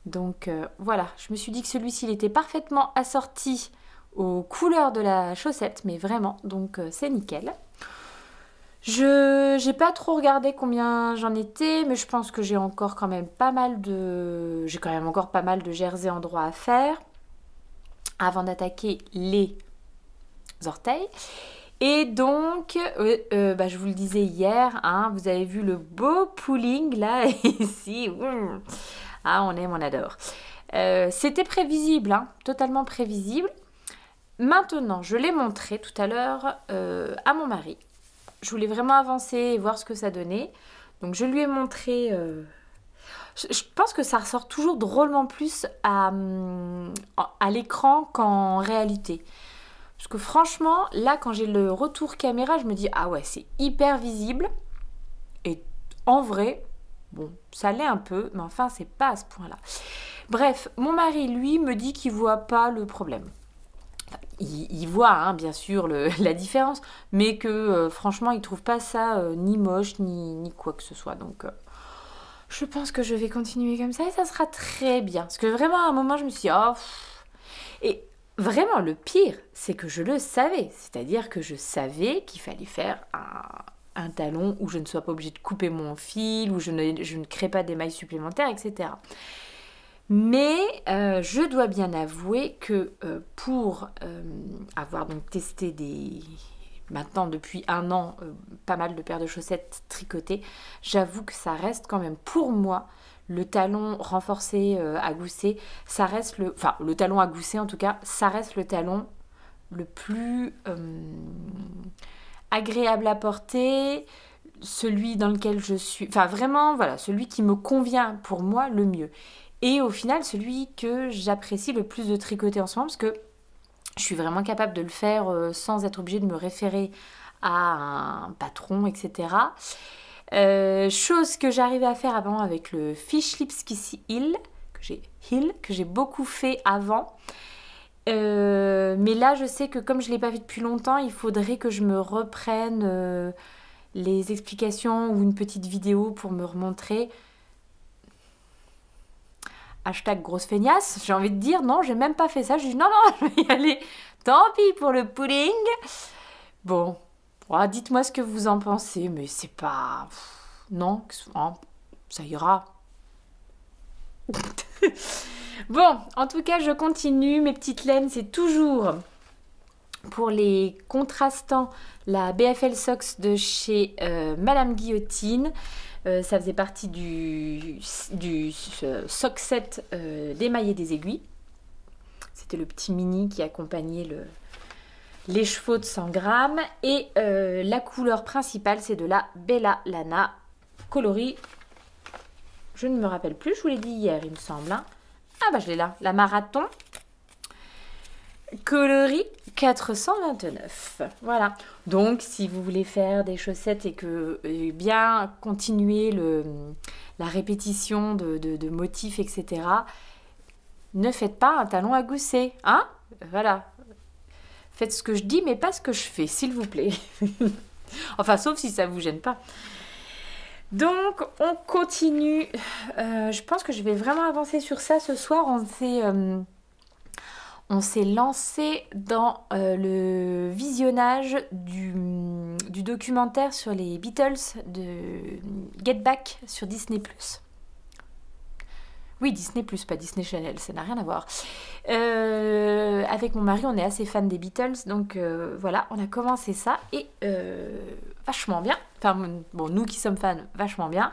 Donc voilà, je me suis dit que celui-ci il était parfaitement assorti aux couleurs de la chaussette, mais vraiment, donc c'est nickel. J'ai pas trop regardé combien j'en étais, mais je pense que j'ai encore quand même pas mal de... J'ai quand même encore pas mal de jersey en droit à faire avant d'attaquer les orteils. Et donc, je vous le disais hier, hein, vous avez vu le beau pooling là, ici. Ah, on aime, on adore. C'était prévisible, hein, totalement prévisible. Maintenant, je l'ai montré tout à l'heure à mon mari. Je voulais vraiment avancer et voir ce que ça donnait. Donc, je lui ai montré... Je pense que ça ressort toujours drôlement plus à l'écran qu'en réalité. Parce que franchement, là, quand j'ai le retour caméra, je me dis, ah ouais, c'est hyper visible. Et en vrai, bon, ça l'est un peu, mais enfin, c'est pas à ce point-là. Bref, mon mari, lui, me dit qu'il voit pas le problème. Enfin, il voit, hein, bien sûr, la différence, mais que franchement, il trouve pas ça ni moche, ni quoi que ce soit. Donc, je pense que je vais continuer comme ça et ça sera très bien. Parce que vraiment, à un moment, je me suis dit, oh... Et vraiment, le pire, c'est que je le savais. C'est-à-dire que je savais qu'il fallait faire un talon où je ne sois pas obligée de couper mon fil, où je ne crée pas d'émail supplémentaire, etc. Mais je dois bien avouer que pour avoir donc testé maintenant depuis 1 an pas mal de paires de chaussettes tricotées, j'avoue que ça reste quand même pour moi le talon renforcé à gousset, ça reste le talon à gousset en tout cas, ça reste le talon le plus agréable à porter, celui dans lequel je suis, enfin vraiment voilà, celui qui me convient pour moi le mieux. Et au final, celui que j'apprécie le plus de tricoter en ce moment, parce que je suis vraiment capable de le faire sans être obligée de me référer à un patron, etc. Chose que j'arrivais à faire avant avec le Fish Lips Kissy Hill, que j'ai beaucoup fait avant. Mais là, je sais que comme je ne l'ai pas vu depuis longtemps, il faudrait que je me reprenne les explications ou une petite vidéo pour me remontrer. Hashtag grosse feignasse, j'ai envie de dire non, j'ai même pas fait ça. Je dis non, je vais y aller. Tant pis pour le pudding. Bon, dites-moi ce que vous en pensez, mais c'est pas... Non, ça ira. Bon, en tout cas, je continue. Mes petites laines, c'est toujours pour les contrastants la BFL Socks de chez Madame Guillotine. Ça faisait partie du sock set d'émaillé des aiguilles. C'était le petit mini qui accompagnait les chevaux de 100 grammes. Et la couleur principale, c'est de la Bella Lana coloris. Je ne me rappelle plus, je vous l'ai dit hier, il me semble. Hein. Ah bah je l'ai là, la Marathon coloris 429. Voilà. Donc, si vous voulez faire des chaussettes et que bien continuer la répétition de motifs, etc., ne faites pas un talon à gousset. Hein? Voilà. Faites ce que je dis, mais pas ce que je fais, s'il vous plaît. Enfin, sauf si ça vous gêne pas. Donc, on continue. Je pense que je vais vraiment avancer sur ça ce soir. On s'est lancé dans le visionnage du documentaire sur les Beatles de Get Back sur Disney+. Oui, Disney+, pas Disney Channel, ça n'a rien à voir. Avec mon mari, on est assez fan des Beatles, donc voilà, on a commencé ça et vachement bien. Enfin, bon, nous qui sommes fans, vachement bien.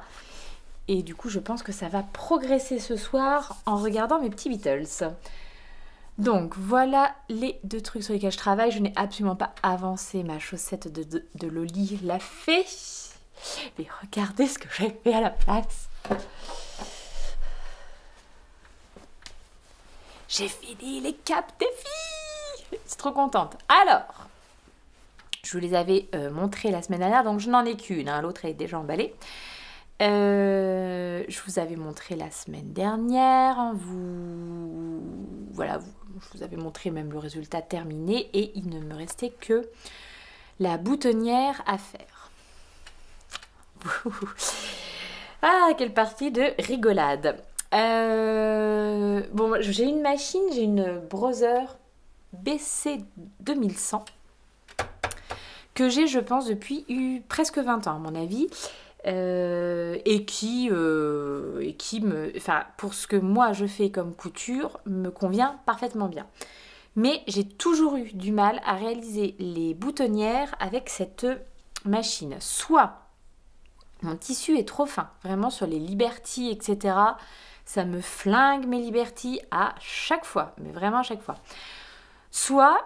Et du coup, je pense que ça va progresser ce soir en regardant mes petits Beatles. Donc, voilà les 2 trucs sur lesquels je travaille. Je n'ai absolument pas avancé ma chaussette de Loli la fée. Mais regardez ce que j'ai fait à la place. J'ai fini les capes des filles. Je suis trop contente. Alors, je vous les avais montrées la semaine dernière, donc je n'en ai qu'une. Hein, l'autre est déjà emballée. Je vous avais montré la semaine dernière. Voilà, je vous avais montré même le résultat terminé et il ne me restait que la boutonnière à faire. Ah, quelle partie de rigolade. Bon, j'ai une machine, j'ai une Brother BC 2100 que j'ai, je pense, depuis presque 20 ans, à mon avis. Et qui me, enfin, pour ce que moi je fais comme couture, me convient parfaitement bien. Mais j'ai toujours eu du mal à réaliser les boutonnières avec cette machine. Soit mon tissu est trop fin, vraiment sur les Liberty, etc. Ça me flingue mes Liberty à chaque fois, mais vraiment à chaque fois. Soit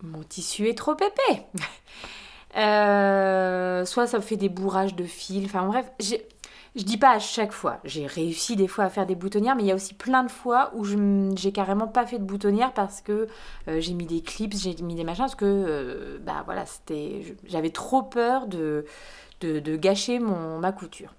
mon tissu est trop épais. Soit ça me fait des bourrages de fil, enfin bref, je dis pas à chaque fois, j'ai réussi des fois à faire des boutonnières, mais il y a aussi plein de fois où j'ai carrément pas fait de boutonnière parce que j'ai mis des clips, j'ai mis des machins, parce que bah voilà, j'avais trop peur de gâcher ma couture.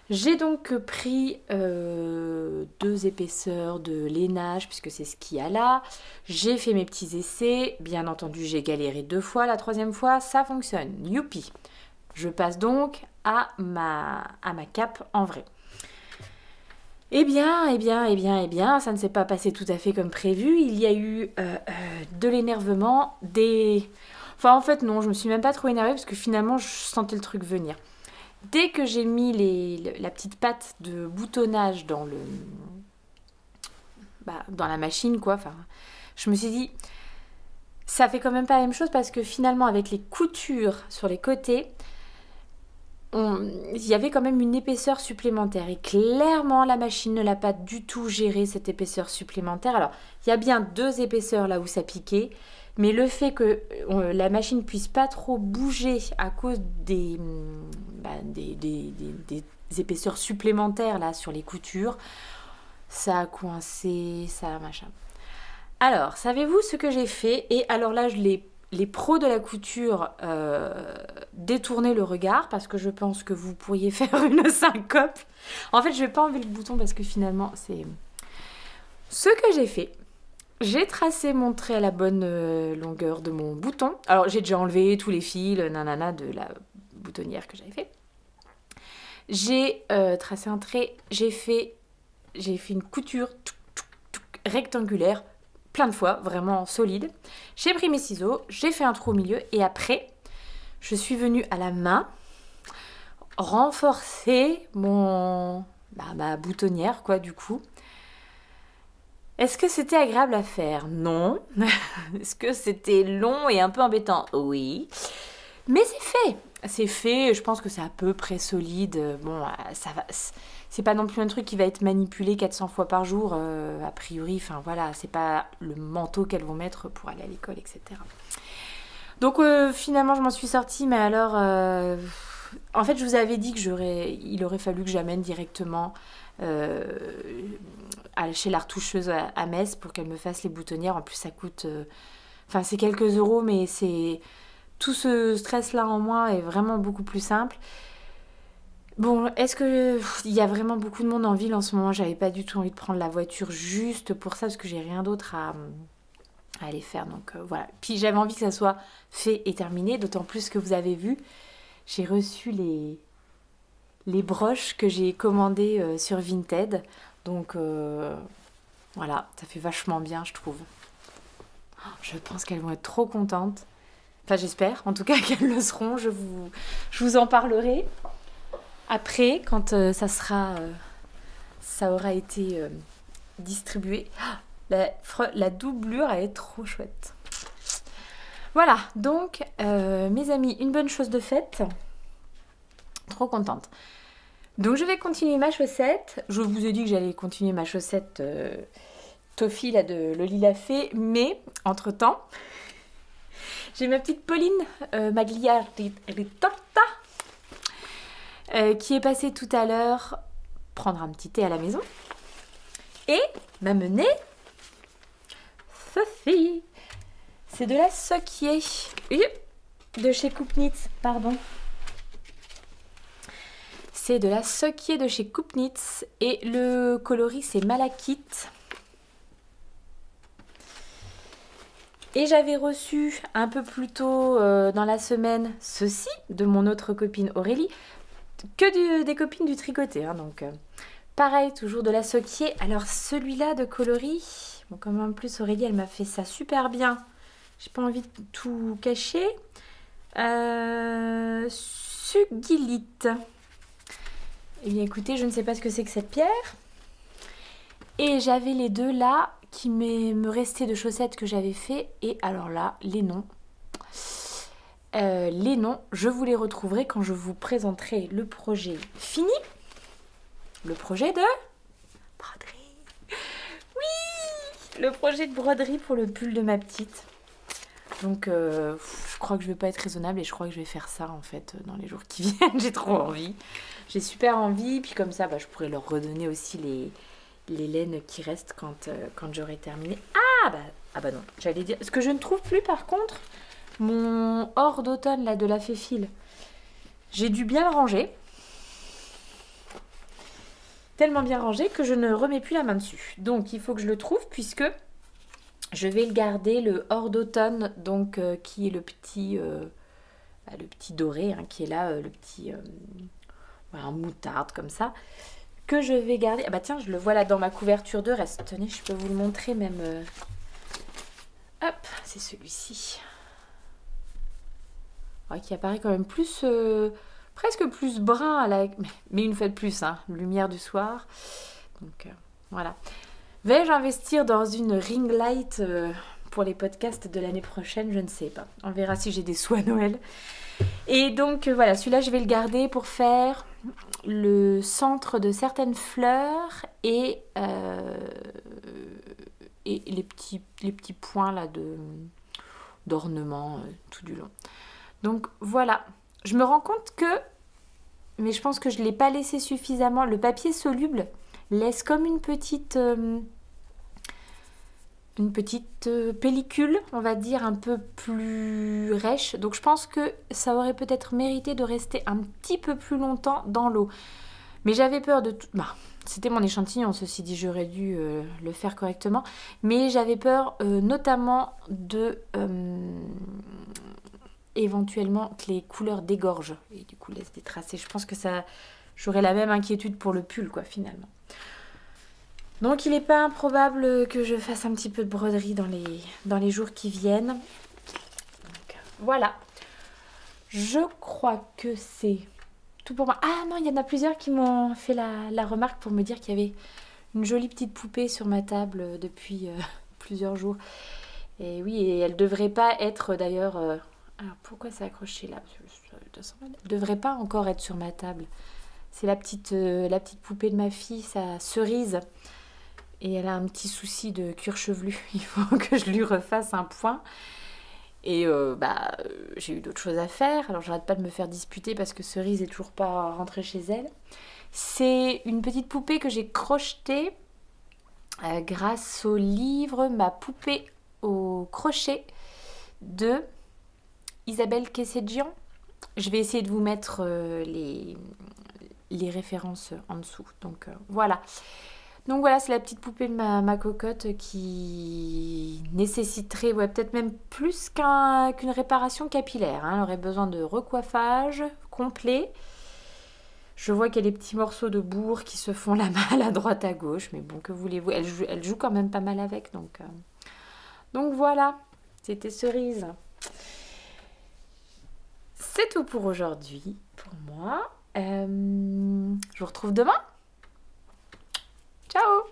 J'ai donc pris 2 épaisseurs de lainage, puisque c'est ce qu'il y a là. J'ai fait mes petits essais. Bien entendu, j'ai galéré 2 fois. La 3e fois, ça fonctionne. Youpi! Je passe donc à ma cape en vrai. Eh bien, ça ne s'est pas passé tout à fait comme prévu. Il y a eu de l'énervement, Enfin, en fait, non, je me suis même pas trop énervée, parce que finalement, je sentais le truc venir. Dès que j'ai mis la petite patte de boutonnage dans la machine, quoi, enfin, je me suis dit, ça fait quand même pas la même chose, parce que finalement, avec les coutures sur les côtés, il y avait quand même une épaisseur supplémentaire. Et clairement, la machine ne l'a pas du tout géré, cette épaisseur supplémentaire. Alors, il y a bien 2 épaisseurs là où ça piquait, mais le fait que la machine puisse pas trop bouger à cause des épaisseurs supplémentaires là sur les coutures, ça a coincé, ça a machin. Alors, savez-vous ce que j'ai fait? Et alors là, les pros de la couture détourner le regard, parce que je pense que vous pourriez faire une syncope. En fait, je vais pas enlever le bouton parce que finalement, c'est ce que j'ai fait. J'ai tracé mon trait à la bonne longueur de mon bouton. Alors, j'ai déjà enlevé tous les fils, nanana, de la boutonnière que j'avais fait. J'ai tracé un trait, j'ai fait une couture rectangulaire, plein de fois, vraiment solide. J'ai pris mes ciseaux, j'ai fait un trou au milieu, et après, je suis venue à la main renforcer ma boutonnière, quoi, du coup. Est-ce que c'était agréable à faire? Non. Est-ce que c'était long et un peu embêtant? Oui. Mais c'est fait. C'est fait, je pense que c'est à peu près solide. Bon, ça va. C'est pas non plus un truc qui va être manipulé 400 fois par jour, a priori. Enfin voilà, c'est pas le manteau qu'elles vont mettre pour aller à l'école, etc. Donc finalement, je m'en suis sortie, mais alors... en fait, je vous avais dit il aurait fallu que j'amène directement chez la retoucheuse à Metz pour qu'elle me fasse les boutonnières. En plus, ça coûte... Enfin, c'est quelques euros, mais c'est... Tout ce stress-là en moins est vraiment beaucoup plus simple. Bon, est-ce que il y a vraiment beaucoup de monde en ville en ce moment? J'avais pas du tout envie de prendre la voiture juste pour ça, parce que j'ai rien d'autre à aller faire. Donc voilà. Puis j'avais envie que ça soit fait et terminé, d'autant plus que vous avez vu, j'ai reçu les broches que j'ai commandées sur Vinted. Donc voilà, ça fait vachement bien, je trouve. Je pense qu'elles vont être trop contentes. Enfin, j'espère, en tout cas, qu'elles le seront. Je vous en parlerai après, quand ça aura été distribué. La doublure, elle est trop chouette. Voilà, donc, mes amis, une bonne chose de faite. Trop contente. Donc, je vais continuer ma chaussette. Je vous ai dit que j'allais continuer ma chaussette Toffee, là, de Loli l'a fait. Mais, entre-temps... J'ai ma petite Pauline Magliaritota qui est passé tout à l'heure prendre un petit thé à la maison et m'a mené Sophie. C'est de la Sokier de chez Coupnitz, pardon. C'est de la Sokier de chez Coupnitz et le coloris c'est Malachite. Et j'avais reçu un peu plus tôt dans la semaine ceci de mon autre copine Aurélie, que des copines du tricoté. Hein, donc pareil, toujours de la Sokier. Alors celui-là de coloris, bon, comme en plus Aurélie elle m'a fait ça super bien. J'ai pas envie de tout cacher. Sugilite. Eh bien écoutez, je ne sais pas ce que c'est que cette pierre. Et j'avais les deux là qui me restaient de chaussettes que j'avais fait. Et alors là, les noms. Je vous les retrouverai quand je vous présenterai le projet fini. Le projet de broderie. Oui, le projet de broderie pour le pull de ma petite. Donc, je crois que je vais pas être raisonnable et je crois que je vais faire ça en fait dans les jours qui viennent. J'ai trop envie. J'ai super envie. Puis comme ça, je pourrais leur redonner aussi les laines qui restent quand j'aurai terminé. Ah bah non, j'allais dire. Ce que je ne trouve plus par contre, mon hors d'automne là de la Féfile. J'ai dû bien le ranger. Tellement bien rangé que je ne remets plus la main dessus. Donc il faut que je le trouve puisque je vais le garder, le hors d'automne, donc qui est le petit doré, hein, qui est là, le petit un moutarde comme ça, que je vais garder. Ah bah tiens, je le vois là dans ma couverture de reste. Tenez, je peux vous le montrer même. Hop, c'est celui-ci. Ouais, qui apparaît quand même plus, presque plus brun à la... Mais une fois de plus, hein, lumière du soir. Donc voilà. Vais-je investir dans une ring light pour les podcasts de l'année prochaine? Je ne sais pas. On verra si j'ai des sous à Noël. Et donc voilà, celui-là je vais le garder pour faire le centre de certaines fleurs et les petits points là d'ornement tout du long. Donc voilà, je me rends compte que, mais je pense que je ne l'ai pas laissé suffisamment, le papier soluble laisse comme une petite pellicule, on va dire, un peu plus rêche. Donc je pense que ça aurait peut-être mérité de rester un petit peu plus longtemps dans l'eau. Mais j'avais peur de tout... c'était mon échantillon, ceci dit, j'aurais dû le faire correctement. Mais j'avais peur notamment de... éventuellement que les couleurs dégorgent et du coup laissent des tracés. Je pense que ça... J'aurais la même inquiétude pour le pull, quoi, finalement. Donc il n'est pas improbable que je fasse un petit peu de broderie dans les jours qui viennent. Donc, voilà. Je crois que c'est tout pour moi. Ah non, il y en a plusieurs qui m'ont fait la remarque pour me dire qu'il y avait une jolie petite poupée sur ma table depuis plusieurs jours. Et oui, et elle ne devrait pas être d'ailleurs... alors pourquoi c'est accroché là? Elle ne devrait pas encore être sur ma table. C'est la petite poupée de ma fille, sa Cerise. Et elle a un petit souci de cuir chevelu. Il faut que je lui refasse un point. Et j'ai eu d'autres choses à faire. Alors j'arrête pas de me faire disputer parce que Cerise est toujours pas rentrée chez elle. C'est une petite poupée que j'ai crochetée grâce au livre Ma poupée au crochet de Isabelle Kessedjian. Je vais essayer de vous mettre les références en dessous. Donc voilà. Donc voilà, c'est la petite poupée de ma cocotte qui nécessiterait peut-être même plus qu'une réparation capillaire. Hein. Elle aurait besoin de recoiffage complet. Je vois qu'il y a des petits morceaux de bourre qui se font la malle à droite à gauche. Mais bon, que voulez-vous, elle joue quand même pas mal avec. Donc voilà, c'était Cerise. C'est tout pour aujourd'hui, pour moi. Je vous retrouve demain. Ciao!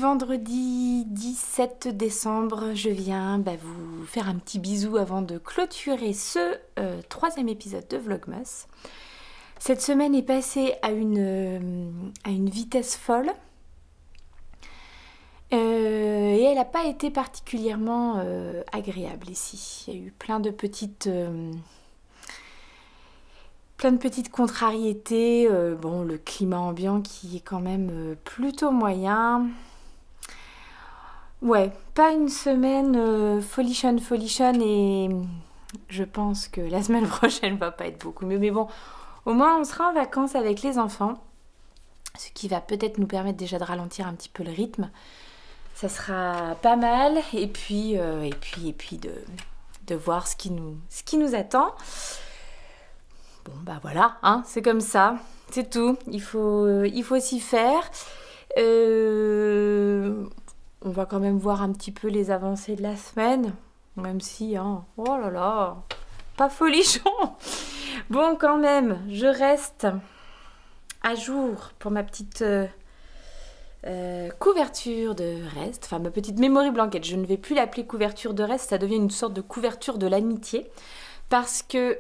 vendredi 17 décembre, je viens vous faire un petit bisou avant de clôturer ce troisième épisode de Vlogmas. Cette semaine est passée à une vitesse folle et elle n'a pas été particulièrement agréable ici. Il y a eu plein de petites contrariétés. Bon, le climat ambiant qui est quand même plutôt moyen. Ouais, pas une semaine folichonne et je pense que la semaine prochaine va pas être beaucoup mieux. Mais bon, au moins on sera en vacances avec les enfants, ce qui va peut-être nous permettre déjà de ralentir un petit peu le rythme. Ça sera pas mal et puis de voir ce qui nous attend. Bon bah voilà, hein, c'est comme ça, c'est tout, il faut s'y faire. On va quand même voir un petit peu les avancées de la semaine, même si, hein, oh là là, pas folichon. Bon quand même, je reste à jour pour ma petite couverture de reste, enfin ma petite memory blanket. Je ne vais plus l'appeler couverture de reste, ça devient une sorte de couverture de l'amitié. Parce que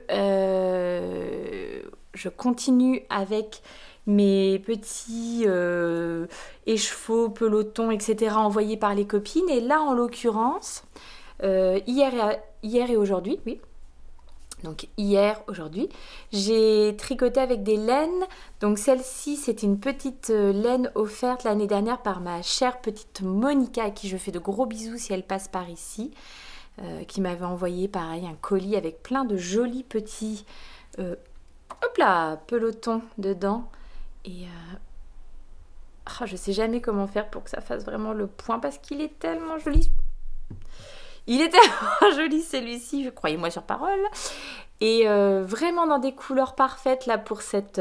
je continue avec mes petits écheveaux, pelotons, etc. envoyés par les copines. Et là, en l'occurrence, hier et aujourd'hui, oui. Donc hier, aujourd'hui, j'ai tricoté avec des laines. Donc celle-ci, c'était une petite laine offerte l'année dernière par ma chère petite Monica, à qui je fais de gros bisous si elle passe par ici. Qui m'avait envoyé pareil un colis avec plein de jolis petits pelotons dedans et je sais jamais comment faire pour que ça fasse vraiment le point parce qu'il est tellement joli. Il est tellement joli celui-ci, croyez-moi sur parole, et vraiment dans des couleurs parfaites là pour cet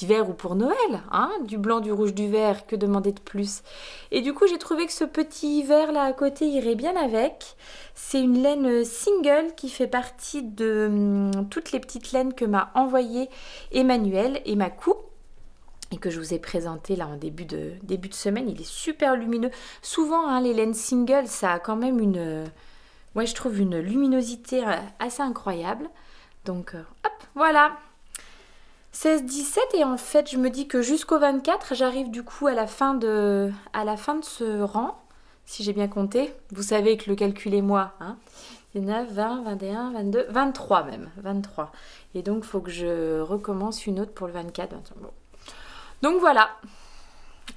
hiver ou pour Noël, hein, du blanc, du rouge, du vert, que demander de plus? Et du coup, j'ai trouvé que ce petit vert là à côté irait bien avec. C'est une laine single qui fait partie de toutes les petites laines que m'a envoyé Emmanuel et ma cou, et que je vous ai présenté là en début de semaine. Il est super lumineux. Souvent, hein, les laines single, ça a quand même je trouve une luminosité assez incroyable. Donc, hop, voilà. 16-17 et en fait je me dis que jusqu'au 24 j'arrive du coup à la fin de ce rang, si j'ai bien compté. Vous savez que le calcul est moi, hein. 19, 20, 21, 22, 23 même, 23. Et donc il faut que je recommence une autre pour le 24. Bon. Donc voilà,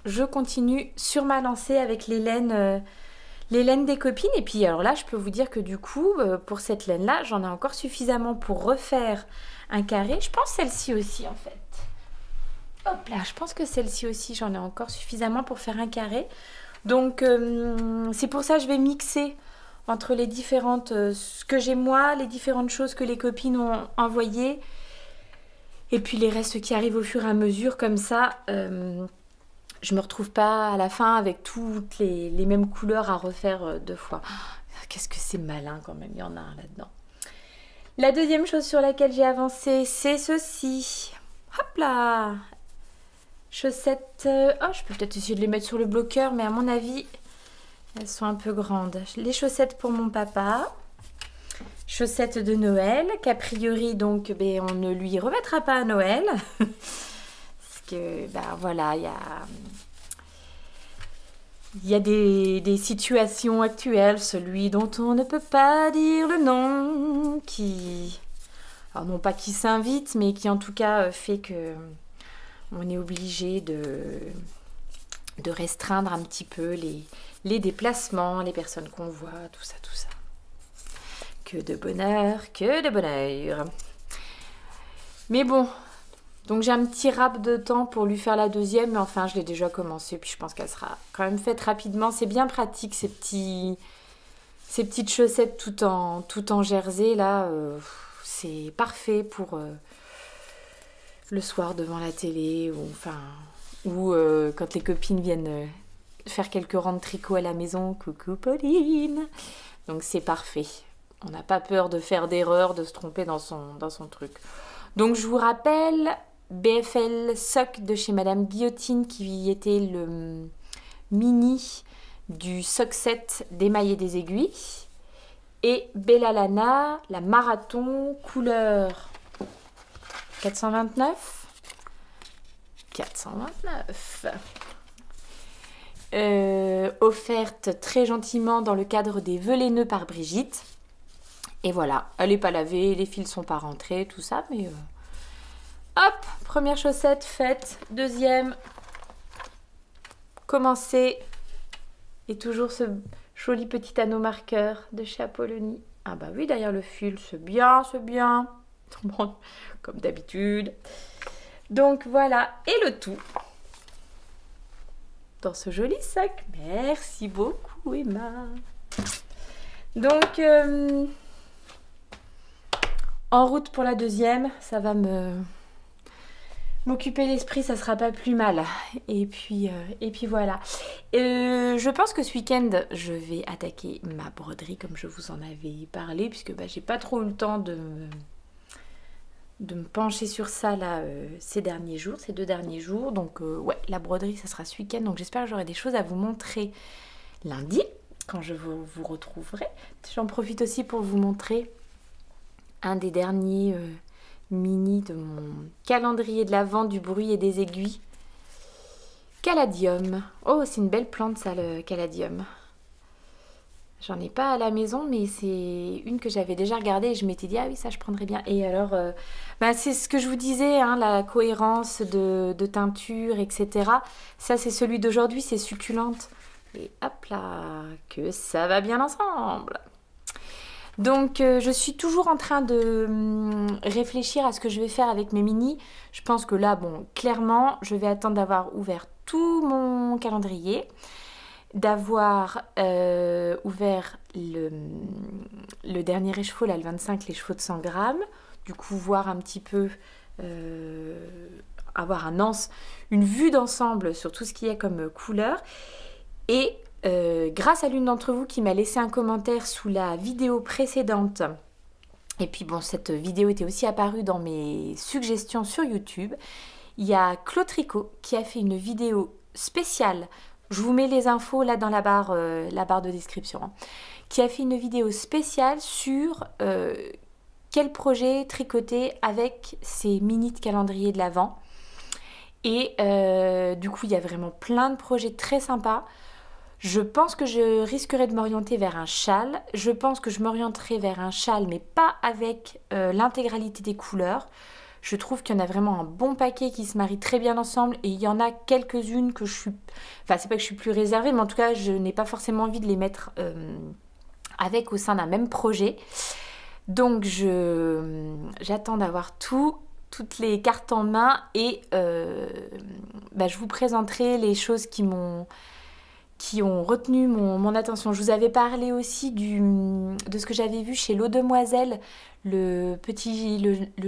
je continue sur ma lancée avec les laines des copines. Et puis alors là je peux vous dire que du coup pour cette laine là j'en ai encore suffisamment pour refaire un carré. Je pense celle-ci aussi en fait. Hop là, je pense que celle-ci aussi j'en ai encore suffisamment pour faire un carré. Donc c'est pour ça que je vais mixer entre les différentes, ce que j'ai moi, les différentes choses que les copines ont envoyées. Et puis les restes qui arrivent au fur et à mesure, comme ça je me retrouve pas à la fin avec toutes les mêmes couleurs à refaire deux fois. Qu'est-ce que c'est malin quand même, il y en a un là-dedans. La deuxième chose sur laquelle j'ai avancé, c'est ceci. Hop là! Chaussettes. Je peux peut-être essayer de les mettre sur le bloqueur, mais à mon avis, elles sont un peu grandes. Les chaussettes pour mon papa. Chaussettes de Noël, qu'a priori, donc, on ne lui remettra pas à Noël. Parce que, voilà, il y a des situations actuelles, celui dont on ne peut pas dire le nom, qui, alors non pas qui s'invite, mais qui en tout cas fait que on est obligé de restreindre un petit peu les déplacements, les personnes qu'on voit, tout ça. Que de bonheur, que de bonheur. Mais bon, donc j'ai un petit rap de temps pour lui faire la deuxième, mais enfin je l'ai déjà commencé, puis je pense qu'elle sera quand même faite rapidement. C'est bien pratique ces petites chaussettes tout en jersey là, c'est parfait pour le soir devant la télé ou quand les copines viennent faire quelques rangs de tricot à la maison. Coucou Pauline. Donc c'est parfait. On n'a pas peur de faire d'erreurs, de se tromper dans son truc. Donc je vous rappelle BFL Sock de chez Madame Guillotine qui était mini du sock set d'émailler des aiguilles. Et Bella Lana, la marathon couleur 429. 429. Offerte très gentiment dans le cadre des vœux laineux par Brigitte. Et voilà, elle n'est pas lavée, les fils sont pas rentrés, tout ça, mais hop, première chaussette faite, deuxième commencée, et toujours ce joli petit anneau marqueur de chez Apollonie. Ah bah oui, derrière le fil, c'est bien, comme d'habitude. Donc voilà, et le tout dans ce joli sac. Merci beaucoup, Emma. Donc, en route pour la deuxième, ça va m'occuper l'esprit, ça sera pas plus mal. Et puis voilà. Je pense que ce week-end, je vais attaquer ma broderie comme je vous en avais parlé, puisque bah, j'ai pas trop eu le temps de me pencher sur ça là ces 2 derniers jours. Donc ouais, la broderie, ça sera ce week-end. Donc j'espère que j'aurai des choses à vous montrer lundi, quand je vous retrouverai. J'en profite aussi pour vous montrer un des derniers mini de mon calendrier de l'Avent du bruit et des aiguilles. Caladium. Oh, c'est une belle plante ça, le caladium. J'en ai pas à la maison, mais c'est une que j'avais déjà regardée et je m'étais dit, ah oui, ça je prendrais bien. Et alors, bah, c'est ce que je vous disais, hein, la cohérence de teinture, etc. Ça, c'est celui d'aujourd'hui, c'est succulente. Et hop là, que ça va bien ensemble. Donc, je suis toujours en train de réfléchir à ce que je vais faire avec mes mini. Je pense que là, bon, clairement, je vais attendre d'avoir ouvert tout mon calendrier, d'avoir ouvert le dernier écheveau, là, le 25, les chevaux de 100 grammes. Du coup, voir un petit peu, avoir une vue d'ensemble sur tout ce qu'il y a comme couleur. Et grâce à l'une d'entre vous qui m'a laissé un commentaire sous la vidéo précédente, et puis bon, cette vidéo était aussi apparue dans mes suggestions sur YouTube, il y a Claude Tricot qui a fait une vidéo spéciale. Je vous mets les infos là dans la barre de description, hein, qui a fait une vidéo spéciale sur quel projet tricoter avec ces mini de calendrier de l'Avent. Et du coup, il y a vraiment plein de projets très sympas. Je pense que je risquerai de m'orienter vers un châle. Je pense que je m'orienterai vers un châle, mais pas avec l'intégralité des couleurs. Je trouve qu'il y en a vraiment un bon paquet qui se marie très bien ensemble. Et il y en a quelques-unes que je suis... Enfin, c'est pas que je suis plus réservée, mais en tout cas, je n'ai pas forcément envie de les mettre avec au sein d'un même projet. Donc, j'attends d'avoir toutes les cartes en main. Et je vous présenterai les choses qui ont retenu mon attention. Je vous avais parlé aussi de ce que j'avais vu chez L'Eau Demoiselle, le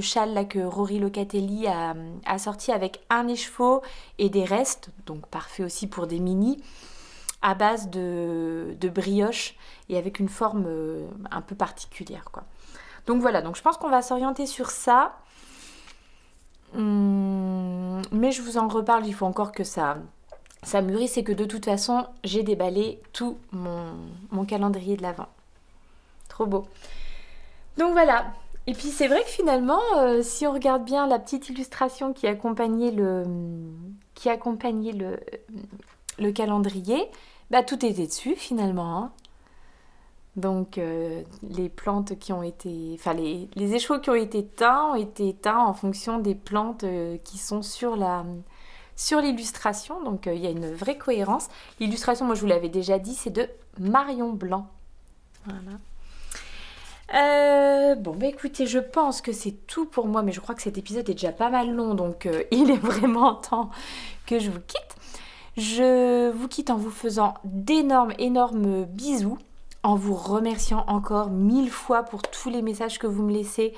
châle là, que Rory Locatelli a sorti avec un écheveau et des restes, donc parfait aussi pour des mini, à base de brioche et avec une forme un peu particulière, quoi. Donc voilà, donc je pense qu'on va s'orienter sur ça. Mais je vous en reparle, il faut encore que ça mûrisse, et que de toute façon, j'ai déballé tout mon calendrier de l'Avent. Trop beau. Donc voilà. Et puis c'est vrai que finalement, si on regarde bien la petite illustration qui accompagnait le calendrier, bah tout était dessus finalement, hein. Donc les plantes qui ont été... Enfin les écheveaux qui ont été teints en fonction des plantes qui sont sur l'illustration. Donc il y a une vraie cohérence. L'illustration, moi je vous l'avais déjà dit, c'est de Marion Blanc. Voilà. Bon bah écoutez, je pense que c'est tout pour moi, mais je crois que cet épisode est déjà pas mal long, donc il est vraiment temps que je vous quitte. Je vous quitte en vous faisant d'énormes bisous, en vous remerciant encore 1000 fois pour tous les messages que vous me laissez.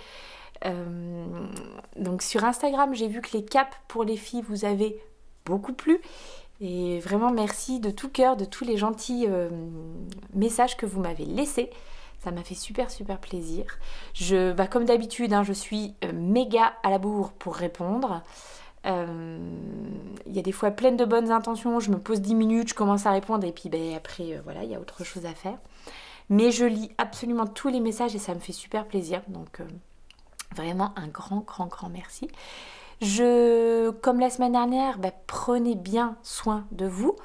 Donc sur Instagram, j'ai vu que les caps pour les filles vous avez beaucoup plu, et vraiment merci de tout cœur de tous les gentils messages que vous m'avez laissés. Ça m'a fait super plaisir. Comme d'habitude, hein, je suis méga à la bourre pour répondre. Il y a des fois pleine de bonnes intentions, je me pose 10 minutes, je commence à répondre et puis après, voilà, il y a autre chose à faire. Mais je lis absolument tous les messages et ça me fait super plaisir. Donc, vraiment un grand merci. Comme la semaine dernière, prenez bien soin de vous,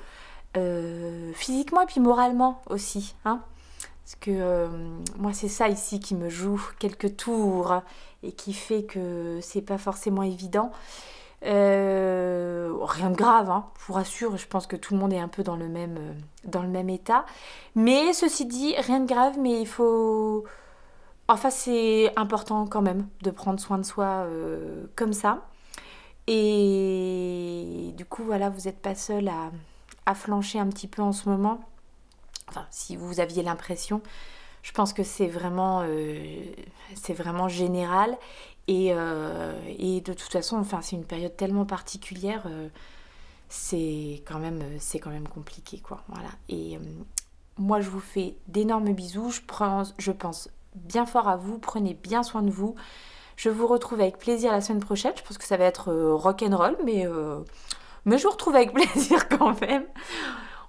physiquement et puis moralement aussi, hein. Parce que moi c'est ça ici qui me joue quelques tours et qui fait que c'est pas forcément évident. Rien de grave, hein, je vous rassure, je pense que tout le monde est un peu dans le même état. Mais ceci dit, rien de grave, mais il faut... Enfin, c'est important quand même de prendre soin de soi comme ça. Et du coup, voilà, vous n'êtes pas seul à flancher un petit peu en ce moment. Enfin, si vous aviez l'impression, je pense que c'est vraiment général. Et de toute façon, enfin, c'est une période tellement particulière, c'est quand même compliqué, quoi. Voilà. Et moi, je vous fais d'énormes bisous. Je pense bien fort à vous. Prenez bien soin de vous. Je vous retrouve avec plaisir la semaine prochaine. Je pense que ça va être rock'n'roll, mais je vous retrouve avec plaisir quand même.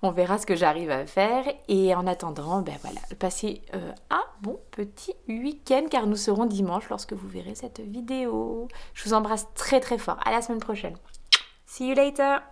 On verra ce que j'arrive à faire. Et en attendant, voilà, passez un bon petit week-end car nous serons dimanche lorsque vous verrez cette vidéo. Je vous embrasse très fort. À la semaine prochaine. See you later.